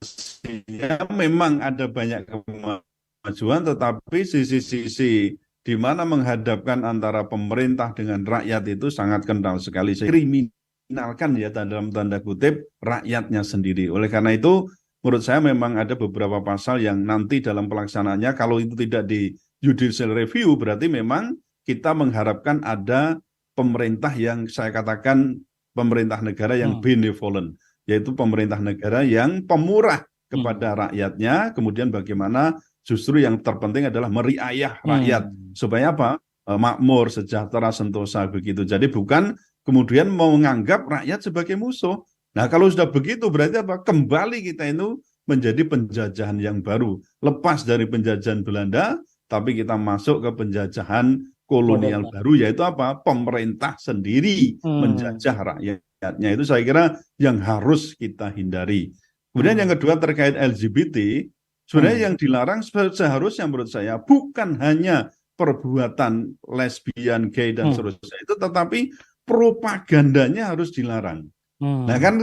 memang ada banyak kemajuan, tetapi sisi-sisi di mana menghadapkan antara pemerintah dengan rakyat itu sangat kental sekali. Kriminalkan ya dalam tanda kutip rakyatnya sendiri. Oleh karena itu, menurut saya memang ada beberapa pasal yang nanti dalam pelaksanaannya, kalau itu tidak di judicial review, berarti memang kita mengharapkan ada pemerintah yang saya katakan pemerintah negara yang benevolent, yaitu pemerintah negara yang pemurah kepada rakyatnya, kemudian bagaimana justru yang terpenting adalah meriayah rakyat, supaya apa? Makmur, sejahtera, sentosa, begitu. Jadi bukan kemudian menganggap rakyat sebagai musuh. Nah, kalau sudah begitu berarti apa? Kembali kita itu menjadi penjajahan yang baru. Lepas dari penjajahan Belanda, tapi kita masuk ke penjajahan kolonial baru, yaitu apa? Pemerintah sendiri menjajah rakyatnya. Itu saya kira yang harus kita hindari. Kemudian yang kedua terkait LGBT, sebenarnya yang dilarang seharusnya menurut saya bukan hanya perbuatan lesbian, gay, dan seterusnya itu, tetapi propagandanya harus dilarang. Nah kan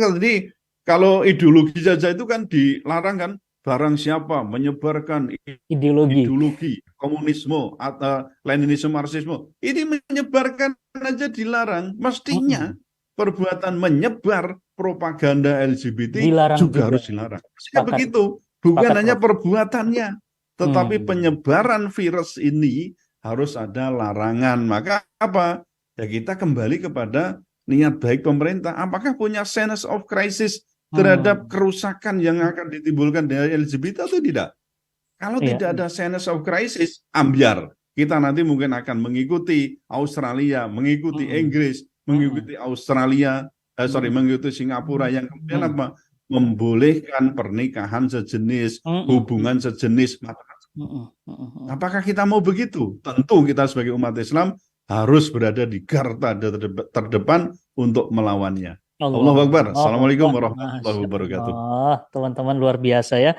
kalau ideologi saja itu kan dilarang kan, barang siapa menyebarkan ideologi komunisme atau Leninisme, Marxisme, ini menyebarkan aja dilarang. Mestinya perbuatan menyebar propaganda LGBT
dilarang
juga harus dilarang. Mestinya begitu, bukan hanya perbuatannya, tetapi penyebaran virus ini harus ada larangan. Maka apa? Ya kita kembali kepada niat baik pemerintah. Apakah punya sense of crisis terhadap kerusakan yang akan ditimbulkan dari LGBT atau tidak? Kalau tidak ada sense of crisis, ambiar. Kita nanti mungkin akan mengikuti Australia, mengikuti Inggris, mengikuti mengikuti Singapura yang kemudian apa? Membolehkan pernikahan sejenis, hubungan sejenis. Apakah kita mau begitu? Tentu kita sebagai umat Islam harus berada di garda terdepan untuk melawannya. Allahu Akbar. Assalamualaikum warahmatullahi wabarakatuh.
Teman-teman luar biasa ya.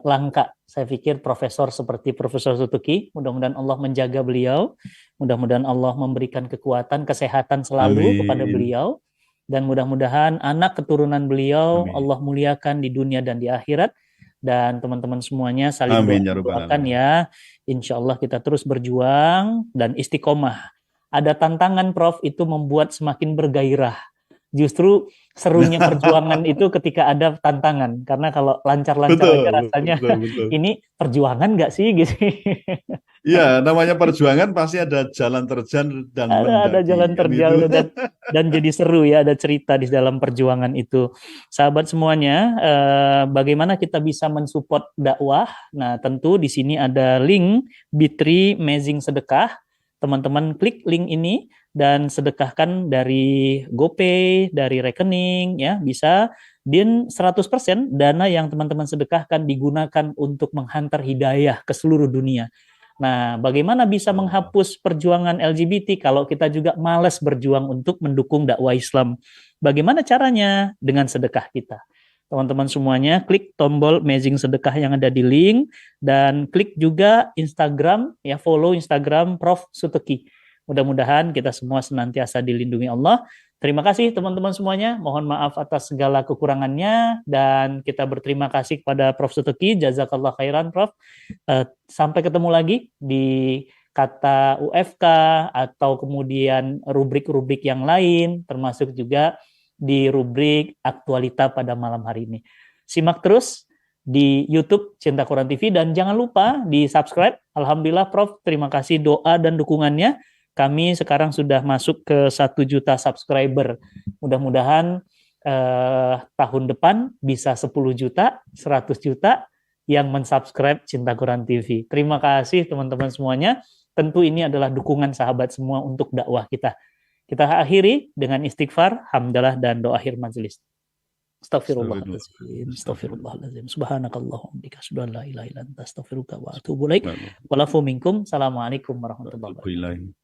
Langka, saya pikir profesor seperti Profesor Sutuki. Mudah-mudahan Allah menjaga beliau. Mudah-mudahan Allah memberikan kekuatan, kesehatan selalu kepada beliau. Dan mudah-mudahan anak keturunan beliau Allah muliakan di dunia dan di akhirat. Dan teman-teman semuanya saling doakan ya. Insya Allah kita terus berjuang dan istiqomah. Ada tantangan Prof, itu membuat semakin bergairah. Justru serunya perjuangan itu ketika ada tantangan. Karena kalau lancar-lancar aja rasanya betul. Ini perjuangan nggak sih gitu.
Iya, namanya perjuangan pasti ada jalan terjal dan
ada jalan terjal dan jadi seru ya, ada cerita di dalam perjuangan itu. Sahabat semuanya, bagaimana kita bisa mensupport dakwah? Nah, tentu di sini ada link Bitri Amazing Sedekah. Teman-teman klik link ini dan sedekahkan dari GoPay, dari rekening ya, bisa. Dan 100% dana yang teman-teman sedekahkan digunakan untuk menghantar hidayah ke seluruh dunia. Nah, bagaimana bisa menghapus perjuangan LGBT kalau kita juga malas berjuang untuk mendukung dakwah Islam? Bagaimana caranya? Dengan sedekah kita. Teman-teman semuanya, klik tombol Amazing Sedekah yang ada di link, dan klik juga Instagram, ya, follow Instagram Prof. Sutuki. Mudah-mudahan kita semua senantiasa dilindungi Allah. Terima kasih teman-teman semuanya. Mohon maaf atas segala kekurangannya, dan kita berterima kasih kepada Prof. Sutuki. Jazakallah khairan, Prof. Sampai ketemu lagi di kata UFK atau kemudian rubrik-rubrik yang lain, termasuk juga di rubrik aktualita pada malam hari ini. Simak terus di YouTube Cinta Quran TV, dan jangan lupa di subscribe. Alhamdulillah Prof, terima kasih doa dan dukungannya. Kami sekarang sudah masuk ke 1 juta subscriber. Mudah-mudahan tahun depan bisa 10 juta, 100 juta yang mensubscribe Cinta Quran TV. Terima kasih teman-teman semuanya. Tentu ini adalah dukungan sahabat semua untuk dakwah kita. Kita akhiri dengan istighfar, hamdalah, dan doa akhir majelis. Astaghfirullahaladzim. Astaghfirullahaladzim. Subhanakallahumma bika asyhadu an la ilaha illa anta astaghfiruka wa atubu ilaik. Walafu minkum. Assalamualaikum warahmatullahi wabarakatuh.